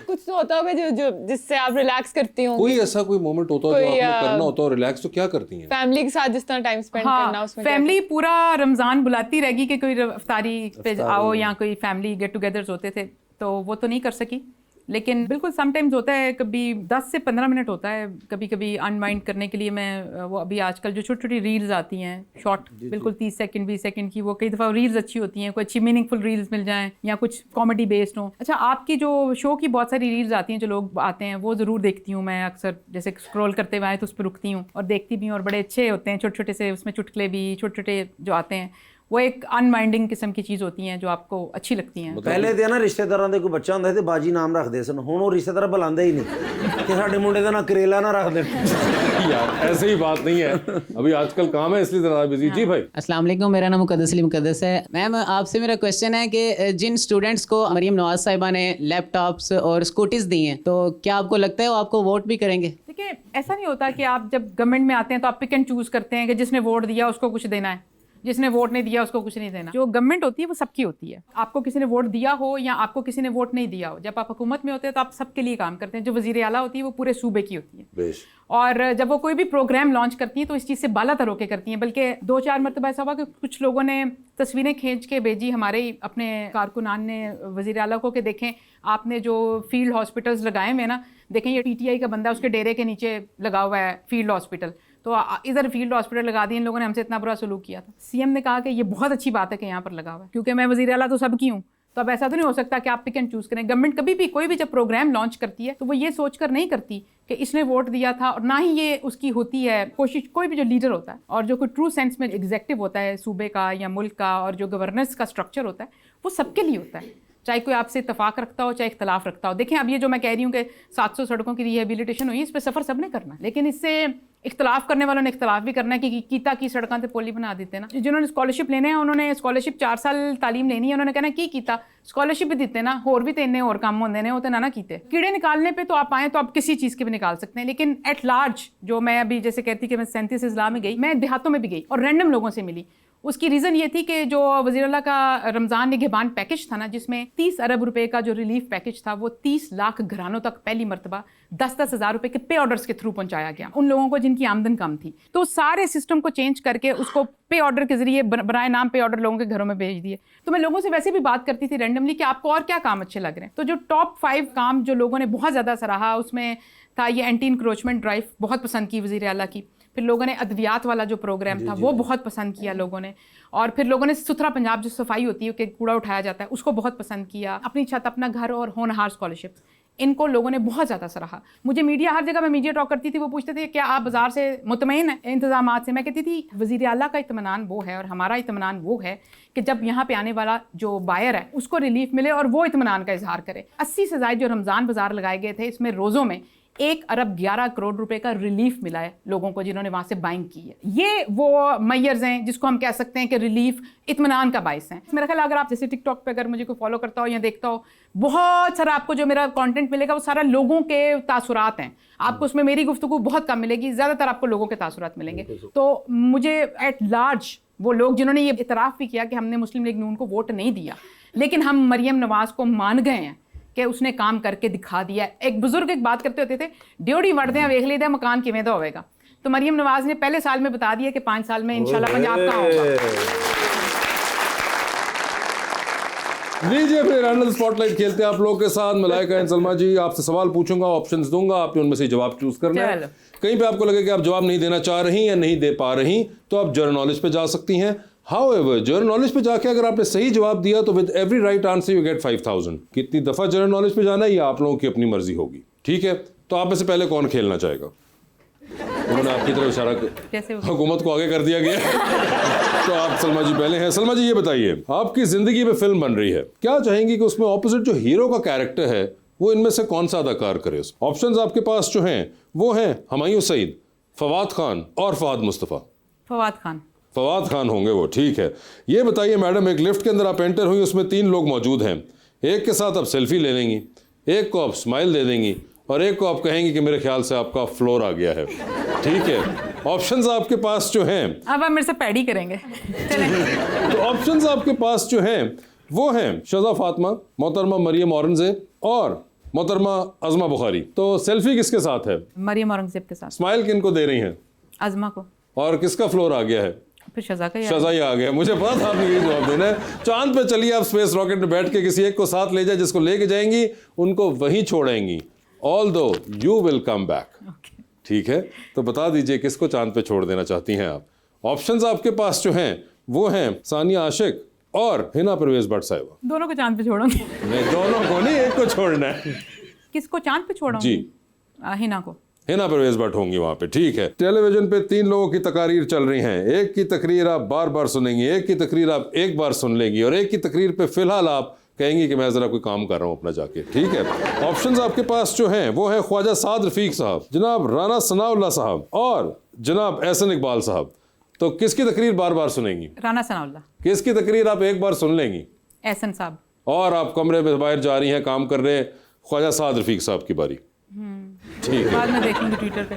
कुछ तो होता होगा जो जिससे आप रिलैक्स करती होंगी, कोई ऐसा कोई मोमेंट होता है जो कोई, आपने करना होता है रिलैक्स, तो क्या करती हैं? फैमिली के साथ जिस तरह टाइम स्पेंड करना, उसमें क्या फैमिली पूरा रमजान बुलाती रहेगी कि कोई इफ्तारी पे आओ, या कोई फैमिली गेट टुगेदर्स होते थे, तो वो तो नहीं कर सकी। लेकिन बिल्कुल समटाइम्स होता है, कभी 10 से 15 मिनट होता है, कभी कभी अनवाइंड करने के लिए मैं वो अभी आजकल जो छोटी छोटी रील्स आती हैं, शॉर्ट, बिल्कुल 30 सेकंड 20 सेकंड की, वो कई दफ़ा रील्स अच्छी होती हैं, कोई अच्छी मीनिंगफुल रील्स मिल जाएं या कुछ कॉमेडी बेस्ड हो। अच्छा, आपकी जो शो की बहुत सारी रील्स आती हैं, जो लोग आते हैं, वो ज़रूर देखती हूँ मैं अक्सर, जैसे स्क्रॉल करते हुए आए तो उस पर रुकती हूँ और देखती भी हूँ, और बड़े अच्छे होते हैं, छोटे छोटे से उसमें चुटकुले भी, छोटे छोटे जो आते हैं, वो एक अनवाइंडिंग किस्म की चीज़ होती हैं जो आपको अच्छी लगती हैं। ਪਹਿਲੇ ਤੇ ਨਾ ਰਿਸ਼ਤੇਦਾਰਾਂ ਦੇ ਕੋਈ ਬੱਚਾ ਹੁੰਦਾ ਸੀ ਤੇ ਬਾਜੀ ਨਾਮ ਰੱਖਦੇ ਸਨ, ਹੁਣ ਉਹ ਰਿਸ਼ਤੇਦਾਰ ਬੁਲਾਉਂਦੇ ਹੀ नहीं कि ਸਾਡੇ ਮੁੰਡੇ ਦਾ ਨਾਂ करेला ना रख दें। यार ऐसे ही बात नहीं है, अभी आजकल काम है इसलिए ज़रा बिजी। जी भाई, अस्सलाम वालेकुम, मेरा नाम मुकद्दस अली मुकद्दस है। मैम, आपसे मेरा क्वेश्चन है कि जिन स्टूडेंट्स को मरीम नवाज साहिबा ने लैपटॉप्स और स्कूटीज दी हैं, तो क्या आपको लगता है वो आपको वोट भी करेंगे? देखिए, ऐसा नहीं होता कि आप जब गवर्नमेंट में आते हैं तो आप पिक एंड चूज करते हैं कि जिसने वोट दिया उसको कुछ देना है, जिसने वोट नहीं दिया उसको कुछ नहीं देना। जो गवर्नमेंट होती है वो सबकी होती है, आपको किसी ने वोट दिया हो या आपको किसी ने वोट नहीं दिया हो, जब आप हुकूमत में होते हैं तो आप सबके लिए काम करते हैं। जो वज़ीर आला होती है वो पूरे सूबे की होती है, और जब वो कोई भी प्रोग्राम लॉन्च करती हैं तो इस चीज़ से बालातर होकर करती हैं। बल्कि 2-4 मरतबा ऐसा हुआ कि कुछ लोगों ने तस्वीरें खींच के भेजी हमारे अपने कारकुनान ने वज़ीर आला को, कि देखें आपने जो फील्ड हॉस्पिटल्स लगाए हुए ना, देखें ये PTI का बंदा उसके डेरे के नीचे लगा हुआ है फील्ड हॉस्पिटल, तो इधर फील्ड हॉस्पिटल लगा दिए इन लोगों ने, हमसे इतना बुरा सलूक किया था। CM ने कहा कि ये बहुत अच्छी बात है कि यहाँ पर लगा हुआ है, क्योंकि मैं वज़ीर आला तो सबकी हूँ, तो अब ऐसा तो नहीं हो सकता कि आप पिक एंड चूज़ करें। गवर्नमेंट कभी भी कोई भी जब प्रोग्राम लॉन्च करती है तो वो ये सोच कर नहीं करती कि इसने वोट दिया था, और ना ही ये उसकी होती है कोशिश, कोई भी जो लीडर होता है और जो कोई ट्रू सेंस में एग्जेक्टिव होता है सूबे का या मुल्क का, और जो गवर्नेंस का स्ट्रक्चर होता है, वो सबके लिए होता है, चाहे कोई आपसे इत्तफाक रखता हो चाहे इख्तलाफ रखता हो। देखें, अब ये जो मैं कह रही हूँ कि 700 सड़कों की रिहेबिलिटेशन हुई, इस पर सफ़र सब ने करना है, लेकिन इससे इख्तलाफ करने वालों ने इख्तलाफ भी करना है कि कीता की सड़कों से पोली बना देते ना। जिन्होंने स्कॉलरशिप लेने हैं उन्होंने स्कॉलरशिप 4 साल तालीम लेनी है, उन्होंने कहना की कीता स्कॉलरशिप भी देते ना, होर भी तो इन्ने और काम होंगे ने, वो तो ना कीते। कीड़े निकालने पे तो आप आए तो आप किसी चीज़ के भी निकाल सकते हैं, लेकिन एट लार्ज जो मैं अभी जैसे कहती कि मैं 37 इस्लाम में गई, मैं देहातों में भी गई और रैंडम लोगों से मिली। उसकी रीज़न ये थी कि जो वज़ीर-ए-आला का रमज़ान निगहबान पैकेज था ना, जिसमें 30 अरब रुपए का जो रिलीफ पैकेज था, वो 30 लाख घरानों तक पहली मरतबा 10-10 हज़ार रुपए के पे ऑर्डर्स के थ्रू पहुंचाया गया उन लोगों को जिनकी आमदन कम थी। तो सारे सिस्टम को चेंज करके उसको पे ऑर्डर के जरिए बनाए नाम पे ऑर्डर लोगों के घरों में भेज दिए। तो मैं लोगों से वैसे भी बात करती थी रैंडमली कि आपको और क्या काम अच्छे लग रहे हैं। तो जो टॉप 5 काम जो लोगों ने बहुत ज़्यादा सराहा, उसमें था ये एंटी इंक्रोचमेंट ड्राइव, बहुत पसंद की वज़ीर-ए-आला की। फिर लोगों ने अद्वियात वाला जो प्रोग्राम था वो बहुत पसंद किया लोगों ने। और फिर लोगों ने सुथरा पंजाब जो सफाई होती है कि कूड़ा उठाया जाता है उसको बहुत पसंद किया। अपनी छत अपना घर और होनहार स्कॉलरशिप, इनको लोगों ने बहुत ज़्यादा सराहा। मुझे मीडिया, हर जगह मैं मीडिया टॉक करती थी, वो पूछते थे क्या आप बाज़ार से मुतमईन हैं इंतज़ामात से? मैं कहती थी वज़ीर-ए-आला का इत्मीनान वो है और हमारा इत्मीनान वो है कि जब यहाँ पे आने वाला जो बायर है उसको रिलीफ मिले और वो इत्मीनान का इजहार करे। 80 से ज़ायद जो रमज़ान बाज़ार लगाए गए थे, इसमें रोज़ों में 1 अरब 11 करोड़ रुपए का रिलीफ मिला है लोगों को जिन्होंने वहाँ से बाइंग की है। ये वो मैयर्स हैं जिसको हम कह सकते हैं कि रिलीफ इत्मीनान का बाइस है। मेरा ख्याल अगर आप जैसे टिकटॉक पे अगर मुझे कोई फॉलो करता हो या देखता हो, बहुत सारा आपको जो मेरा कंटेंट मिलेगा वो सारा लोगों के तासुरात हैं। आपको उसमें मेरी गुफ्तगू बहुत कम मिलेगी, ज़्यादातर आपको लोगों के तासुरात मिलेंगे। तो मुझे एट लार्ज वो लोग जिन्होंने ये इतराफ़ भी किया कि हमने मुस्लिम लीग नून को वोट नहीं दिया, लेकिन हम मरियम नवाज़ को मान गए हैं कि उसने काम करके दिखा दिया। एक बुजुर्ग एक बात करते होते थे, ड्योड़ी वड़दे हैं वेख लेते मकान किवें दा होवेगा। तो मरियम नवाज ने पहले साल में बता दिया कि 5 साल में इंशाल्लाह पंजाब का होगा। लीजिए फिर रैंडम स्पॉटलाइट खेलते हैं आप लोगों के साथ। मलाइका एंड सलमा जी, आपसे सवाल पूछूंगा, ऑप्शंस दूंगा, आपने उनमें से जवाब चूज करना है। कहीं पे आपको लगे कि आप जवाब नहीं देना चाह रही या नहीं दे पा रही तो आप जनरल नॉलेज पे जा सकती हैं। हाउएवर जनरल नॉलेज पे जाके अगर आपने सही जवाब दिया तो with every right answer you get 5000। कितनी दफा जनरल नॉलेज पे जाना है ये आप लोगों की अपनी मर्जी होगी, ठीक है? तो आप में से पहले कौन खेलना चाहेगा? उन्होंने आपकी तरफ इशारा किया, हुकूमत को आगे कर दिया गया। तो आप सलमा जी पहले हैं। सलमा जी ये बताइए, आपकी जिंदगी में फिल्म बन रही है, क्या चाहेंगी कि उसमें ऑपोजिट जो हीरो का कैरेक्टर है वो इनमें से कौन सा अदाकार करे? ऑप्शंस आपके पास जो हैं वो हैं हुमायूं सईद, फवाद खान और फहद मुस्तफ़ा। फवाद खान होंगे वो, ठीक है। ये बताइए मैडम, एक लिफ्ट के अंदर आप एंटर हुई, उसमें 3 लोग मौजूद हैं। एक के साथ आप सेल्फी ले लेंगी, एक को आप स्माइल दे देंगी और एक को आप कहेंगी कि मेरे ख्याल से आपका फ्लोर आ गया है, ठीक है? ऑप्शंस आपके पास जो हैं, अब आप मेरे से पैडी करेंगे। तो ऑप्शंस आपके पास जो हैं वो हैं शज़ा फातिमा, मोहतरमा मरियम औरंगज़ेब और मोहतरमा अज़मा बुखारी। तो सेल्फी किसके साथ है? मरियम औरंगज़ेब के साथ। स्माइल किनको दे रही हैं? अज़मा को। और किसका फ्लोर आ गया है? फिर शज़ा का। शज़ा ही आ गया। मुझे पता था आपने ये जवाब देना है। चांद पे चलिए आप स्पेस रॉकेट में बैठ के किसी एक को साथ ले जाए, जिसको लेके जाएंगी उनको वहीं छोड़ेंगी, although you will come back, ठीक है? तो बता दीजिए किसको चांद पे छोड़ देना चाहती हैं आप? ऑप्शंस आपके पास जो हैं वो हैं सानिया आशिक और हिना परवेज भट्ट साहिबा। दोनों को चांद पे छोड़ूंगी? नहीं, दोनों को नहीं, एक को छोड़ना है। किसको चांद पे छोड़ूंगी? जी, हिना को। हिना परवेज भट्ट होंगी वहां पे, ठीक है। टेलीविजन पे 3 लोगों की तकारीर चल रही हैं। एक की तकरीर आप बार बार सुनेंगी, एक की तकरीर आप एक बार सुन लेंगी और एक की तकरीर पे फिलहाल आप कहेंगी कि मैं जरा कोई काम कर रहा हूं अपना जाके, ठीक है? ऑप्शंस आपके पास जो हैं वो है ख्वाजा साद रफीक साहब, जनाब राना सनाउल्लाह साहब और जनाब एहसन इकबाल साहब। तो किसकी तकरीर बार बार सुनेंगी? राना सनाउल्लाह। किसकी तकरीर आप एक बार सुन लेंगी? एहसन साहब। और आप कमरे में बाहर जा रही हैं, काम कर रहे हैं, ख्वाजा साद रफीक साहब की बारी, ठीक है? बाद में देखेंगे ट्विटर पे।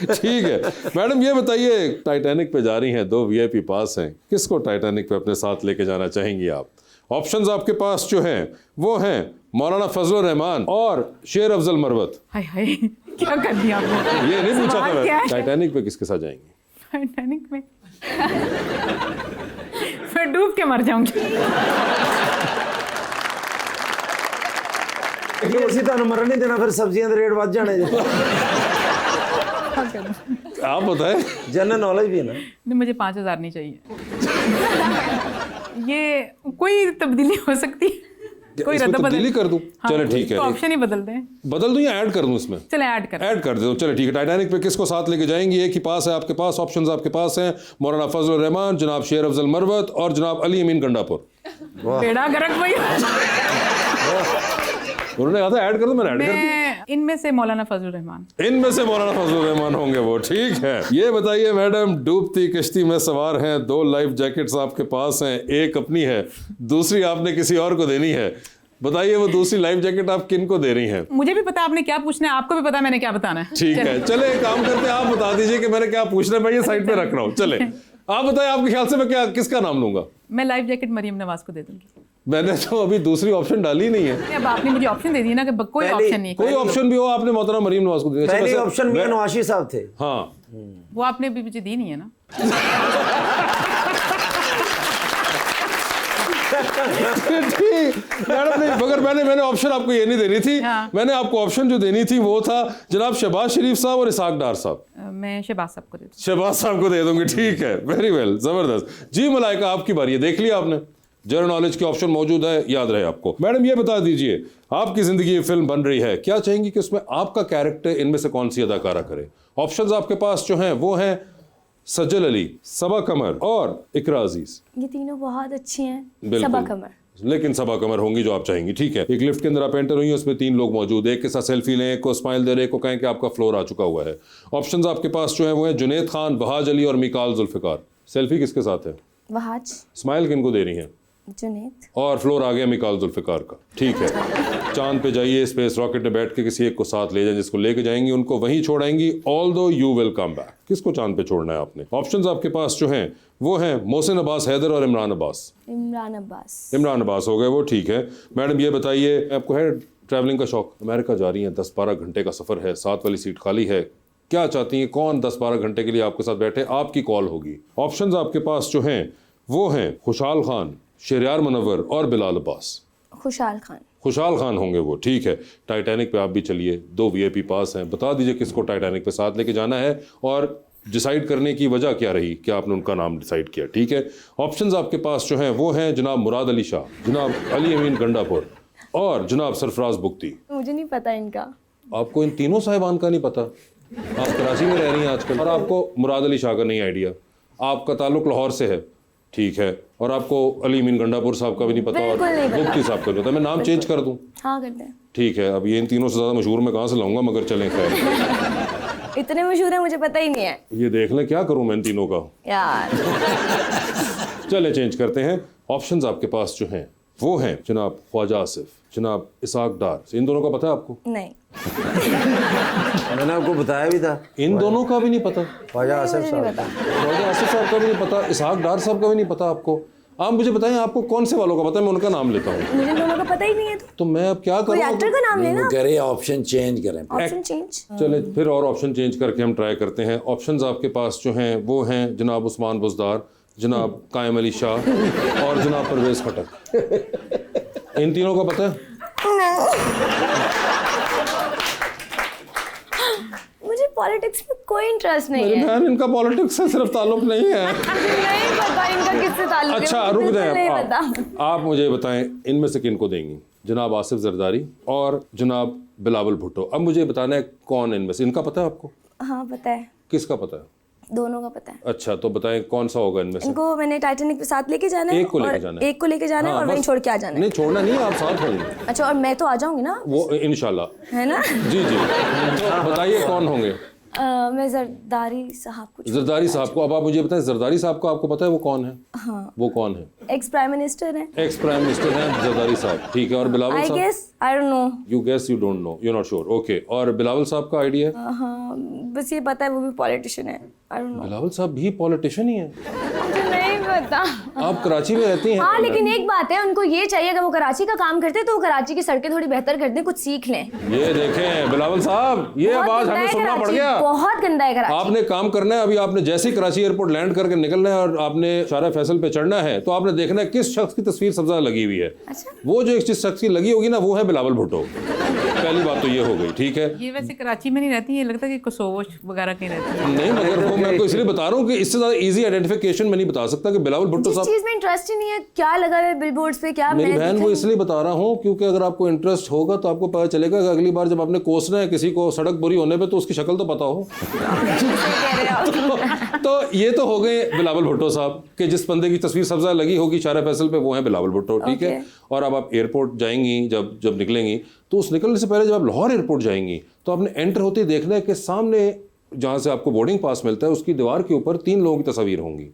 ठीक है मैडम, ये बताइए टाइटैनिक पे जा रही हैं, 2 VIP पास हैं, किसको टाइटैनिक पे अपने साथ लेके जाना चाहेंगी आप? ऑप्शंस आपके पास जो हैं वो हैं मौलाना फजलुर रहमान और शेर अफजल मरवत। हाय हाय, क्या कर दिया आपने? ये नहीं पूछा था मैं। टाइटैनिक पे किसके साथ जाएंगी? टाइटैनिक में फिर डूब के मर जाऊंगी। उसी तरह मरने नहीं देना, फिर सब्जियां रेट बढ़ जाने। आप बताएं। जनरल नॉलेज भी है ना? नहीं, मुझे 5000 नहीं चाहिए। ये कोई तब्दीली हो सकती, कोई तब्दीली कर दूं? हाँ, चले ठीक है, ऑप्शन ही बदल दें। बदल दूं या ऐड कर दूं इसमें? चले ऐड कर दो। चले ठीक है। टाइटैनिक पे किसको साथ लेके जाएंगी? एक ही पास है आपके पास, ऑप्शंस आपके पास हैं मौलाना फजलुर रहमान, जनाब शेर अफजल मरवत और जनाब अली अमीन गंडापुर। बेड़ा गर्क भाई। उन्होंने कहा था ऐड कर दो, मैंने ऐड कर दिया। इनमें से मौलाना फजलुर रहमान। इनमें से मौलाना फजलुर रहमान होंगे वो, ठीक है। ये बताइए मैडम, डूबती कश्ती में सवार हैं, 2 लाइफ जैकेट्स आपके पास हैं, एक अपनी है, दूसरी आपने किसी और को देनी है। बताइए वो दूसरी लाइफ जैकेट आप किन को दे रही हैं? मुझे भी पता आपने क्या पूछना है, आपको भी पता मैंने क्या बताना है। ठीक है, चले एक काम करते हैं, आप बता दीजिए कि मैंने क्या पूछना है, मैं ये साइड पे रख रहा हूँ। चले आप बताएं, आपके ख्याल से मैं क्या किसका नाम लूंगा? मैं लाइफ जैकेट मरियम नवाज को दे दूंगी। मैंने तो अभी दूसरी ऑप्शन डाली नहीं है। अब आपने मुझे ऑप्शन दे दी ना कि कोई ऑप्शन नहीं, कोई ऑप्शन भी हो, आपने मोहतरम मरियम नवाज को दिया। पहले ऑप्शन मियां नवाशी साहब थे। हाँ, वो आपने भी मुझे दी नहीं है ना। मैडम नहीं, मगर मैंने ऑप्शन आपको ये नहीं देनी थी। हाँ। मैंने आपको ऑप्शन जो देनी थी वो था जनाब शहबाज शरीफ साहब और इसाक डार साहब। मैं शहबाज साहब को दे दूंगी। शहबाज साहब को दे दूंगी, ठीक है, वेरी वेल, जबरदस्त। जी मलाइका, आपकी बारी है, देख लिया आपने, जनरल नॉलेज के ऑप्शन मौजूद है, याद रहे आपको। मैडम ये बता दीजिए, आपकी जिंदगी ये फिल्म बन रही है, क्या चाहेंगी कि उसमें आपका कैरेक्टर इनमें से कौन सी अदाकारा करे? ऑप्शंस आपके पास जो हैं वो हैं सज्जल अली, सबा कमर और इकरा अजीज। ये तीनों बहुत अच्छी हैं। बिल्कुल। सबा कमर, लेकिन सबा कमर होंगी जो आप चाहेंगी, ठीक है। एक लिफ्ट के अंदर आप एंटर हुई, उसमें 3 लोग मौजूद, एक के साथ सेल्फी लें, एक को स्माइल दे रहे, एक को कहें कि आपका फ्लोर आ चुका हुआ है। ऑप्शंस आपके पास जो है वो है जुनैद खान, बहाज अली और मिकाल जुल्फिकार। सेल्फी किसके साथ है? वहाज, स्माइल किनको दे रही हैं? जुनैद, और फ्लोर आ गया मिकाल जुल्फिकार का, ठीक है। चांद पे जाइए, स्पेस रॉकेट में बैठ के किसी एक को साथ ले जाएं, जिसको लेके जाएंगी उनको वहीं छोड़ाएंगी, although you will come back. किसको चांद पे छोड़ना है आपने? ऑप्शंस आपके पास जो हैं वो हैं मोहसिन अब्बास हैदर और इमरान अब्बास। इमरान अब्बास। इमरान अब्बास हो गए वो, ठीक है। मैडम ये बताइए, आपको है ट्रैवलिंग का शौक? अमेरिका जा रही हैं, 10-12 घंटे का सफ़र है, 7 वाली सीट खाली है, क्या चाहती हैं कौन 10-12 घंटे के लिए आपके साथ बैठे? आपकी कॉल होगी। ऑप्शंस आपके पास जो हैं वो हैं खुशहाल खान, शहरयार मुनव्वर और बिलाल अब्बास। खुशहाल खान। खुशहाल खान होंगे वो, ठीक है। टाइटैनिक पे आप भी चलिए, 2 VIP पास हैं, बता दीजिए किसको टाइटैनिक पे साथ लेके जाना है और डिसाइड करने की वजह क्या रही कि आपने उनका नाम डिसाइड किया, ठीक है। ऑप्शंस आपके पास जो हैं वो हैं जनाब मुराद अली शाह, जनाब अली अमीन गंडापुर और जनाब सरफराज बुख्ती। मुझे नहीं पता इनका। आपको इन तीनों साहिबान का नहीं पता? आप कराची में रह रही हैं आजकल और आपको मुराद अली शाह का नहीं आइडिया, आपका ताल्लुक लाहौर से है, ठीक है, और आपको अली अमीन गंडापुर साहब का भी नहीं पता और बुख्ती साहब का नहीं पता। मैं नाम चेंज कर दूं? हाँ कर दें। ठीक है, अब ये इन तीनों से ज़्यादा मशहूर मैं कहाँ से लाऊंगा, मगर चलें खैर। इतने मशहूर है मुझे पता ही नहीं है ये देख लें, क्या करूं मैं इन तीनों का यार। चले चेंज करते हैं। ऑप्शंस आपके पास जो हैं वो हैं जनाब ख्वाजा आसिफ, जनाब इसाक डार। इन दोनों का पता है आपको? नहीं, मैंने आपको बताया भी था। इन दोनों का भी नहीं पता? ख्वाजा आसिफ मुझे साहब। नहीं पता। ख्वाजा आसिफ साहब का भी नहीं पता, इसाक डार साहब का भी नहीं पता आपको? आप मुझे बताएं आपको कौन से वालों का पता है, मैं उनका नाम लेता हूँ। मुझे दोनों का पता ही नहीं है। तो मैं अब क्या कोई करूँ? एक्टर का नाम लेना। करे ऑप्शन चेंज करें। Option change. चले फिर और ऑप्शन चेंज करके हम ट्राई करते हैं। ऑप्शंस आपके पास जो हैं वो हैं जनाब उस्मान बुज़दार, जनाब कायम अली शाह और जनाब परवेज़ खटक। इन तीनों का पता है? मुझे पॉलिटिक्स में कोई इंटरेस्ट नहीं मेरी है। बहन, इनका पॉलिटिक्स से सिर्फ ताल्लुक नहीं है। नहीं पता इनका किससे ताल्लुक है। अच्छा मुझे रुक बिल्कुल नहीं जाए, पता। आप मुझे बताएं इनमें से किन को देंगी? जनाब आसिफ जरदारी और जनाब बिलावल भुट्टो। अब मुझे बताना है कौन इनमें से, इनका पता है आपको? हाँ पता है, किसका पता है? दोनों का पता है। अच्छा तो बताएं कौन सा होगा इनमें से? इनको मैंने टाइटैनिक पे साथ लेके जाना है। एक को लेके और जाना है। एक को लेके जाना है हाँ, और वहीं बस। छोड़ के आ जाना है। नहीं छोड़ना नहीं, आप साथ होंगे। अच्छा, और मैं तो आ जाऊंगी ना, वो इंशाल्लाह। है ना। जी जी, तो बताइए कौन होंगे? मैं जरदारी साहब को। जरदारी साहब को। अब आप मुझे बताएं जरदारी साहब को आपको पता है वो कौन है? हाँ, वो कौन है? एक्स प्राइम मिनिस्टर है। एक्स प्राइम मिनिस्टर हैं जरदारी साहब, ठीक है। और बिलावल आई साहब? Guess, I don't know. You guess, you don't know, you not sure, okay. और बिलावल साहब का आइडिया है? हाँ, बस ये पता है वो भी पॉलिटिशियन है। आई डोंट नो, बिलावल साहब भी पॉलिटिशियन ही है? मुझे नहीं पता। आप कराची में रहती हैं? हाँ, लेकिन एक बात है, उनको ये चाहिए अगर वो कराची का काम करते तो वो कराची की सड़कें थोड़ी बेहतर कर दें, कुछ सीख लें। ये देखें बिलावल साहब, ये बहुत आवाज गंदा हमें है सुनना पड़ कराची, गया। बहुत गंदा है कराची। आपने काम करना है, अभी आपने जैसे ही कराची एयरपोर्ट लैंड करके निकलना है और आपने शारा फैसल पे चढ़ना है, तो आपने देखना है किस शख्स की तस्वीर सबसे ज्यादा लगी हुई है। अच्छा। वो जो जिस शख्स की लगी होगी ना, वो है बिलावल भुट्टो। पहली बात तो ये हो गई, ठीक है। ये वैसे कराची में नहीं रहती, ये लगता है कि कोसोवो वगैरह कहीं रहती है। नहीं, मगर वो मैं आपको इसलिए बता रहा हूँ कि इससे ज्यादा इजी आइडेंटिफिकेशन मैं नहीं बता सकता कि बिलावल भुट्टो जिस साहब, चीज में इंटरेस्ट ही नहीं है, क्या लगा है बिलबोर्ड्स पे, क्या मेरी मैं बहन वो इसलिए बता रहा हूँ क्योंकि अगर आपको इंटरेस्ट होगा तो आपको पता चलेगा कि अगली बार जब आपने कोसना है किसी को सड़क बुरी होने पे तो उसकी शक्ल तो पता हो। तो ये तो हो गए बिलावल भुट्टो साहब कि जिस बंदे की तस्वीर सबसे ज्यादा लगी होगी शारा फैसल पे वो है बिलावल भुट्टो, ठीक है। और अब आप एयरपोर्ट जाएंगी, जब निकलेंगी तो उस निकलने से पहले जब आप लाहौर एयरपोर्ट जाएंगी तो आपने एंटर होते ही देखना है कि सामने जहाँ से आपको बोर्डिंग पास मिलता है उसकी दीवार के ऊपर 3 लोगों की तस्वीर होंगी।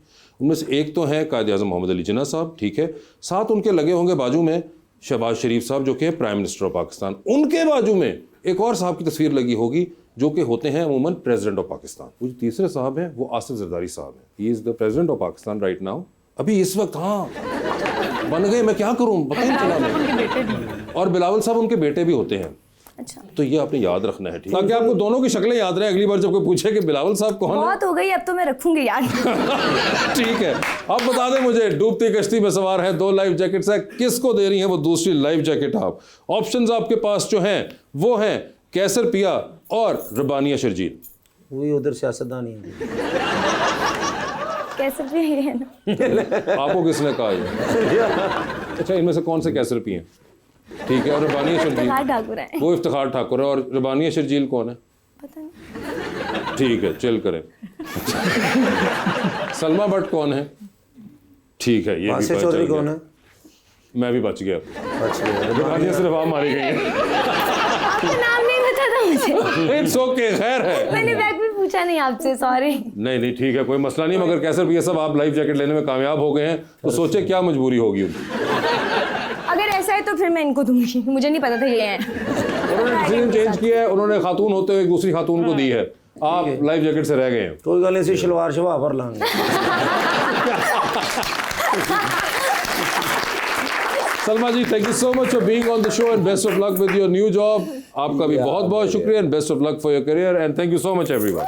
उनमें से एक तो है कायद आज़म मोहम्मद अली जिन्ना साहब, ठीक है। साथ उनके लगे होंगे बाजू में शहबाज शरीफ साहब जो कि प्राइम मिनिस्टर ऑफ पाकिस्तान। उनके बाजू में एक और साहब की तस्वीर लगी होगी जो कि होते हैं अमूमन प्रेसिडेंट ऑफ पाकिस्तान। वो जो तीसरे साहब हैं वो आसिफ जरदारी साहब हैं। He is the president of Pakistan right now. अभी इस वक्त हाँ बन गए, मैं क्या करूँ पता नहीं चला मैं। और बिलावल साहब उनके बेटे भी होते हैं। अच्छा, तो ये आपने याद रखना है, ठीक है, ताकि आपको दोनों की शक्लें याद रहे। अगली बार जब कोई पूछे कि बिलावल साहब कौन है, बहुत हो गई, अब तो मैं रखूंगी यार। ठीक है। अब बता दें मुझे, डूबती कश्ती में सवार है, 2 लाइफ जैकेट्स है, किसको दे रही हैं वो दूसरी लाइफ जैकेट? आप ऑप्शंस आपके पास जो हैं वो हैं कैसर पिया और रबानिया शर्जील। वही उधर सियासतदान ही है। कैसे भी है ना। आपको किसने कहा ये? अच्छा, इनमें से कौन से कैसर पिए? ठीक है। और रबानिया शर्जील इफ्तिखार ठाकुर है। वो इफ्तिखार ठाकुर है। और रबानिया शर्जील कौन है? पता नहीं। ठीक है, चिल करें। सलमा भट्ट कौन है? ठीक है, ये भी वासिफ पता चौधरी चल गया। कौन है? मैं भी बच गया। अच्छा, रबानिया सिर्फ आप मारी गई है। आपका नाम नहीं पता था मुझे। इट्स ओके, खैर है। मैंने बैग भी पूछा नहीं आपसे, सॉरी। नहीं ठीक है, कोई मसला नहीं। मगर कैसर पिया सब आप लाइफ जैकेट लेने में कामयाब हो गए हैं तो सोचे क्या मजबूरी होगी उनकी। अगर ऐसा है तो फिर मैं इनको दूंगी, मुझे नहीं पता था ये है। उन्होंने डिसीजन चेंज किया है, उन्होंने खातून होते हुए एक दूसरी खातून को दी है। आप लाइफ जैकेट से रह गए हैं। कोई गल नहीं, शलवार शवा पर लांगे। Salma ji, thank you so much for being on the show and best of luck with your new job. आपका भी बहुत बहुत शुक्रिया and best of luck for your career and thank you so much everyone.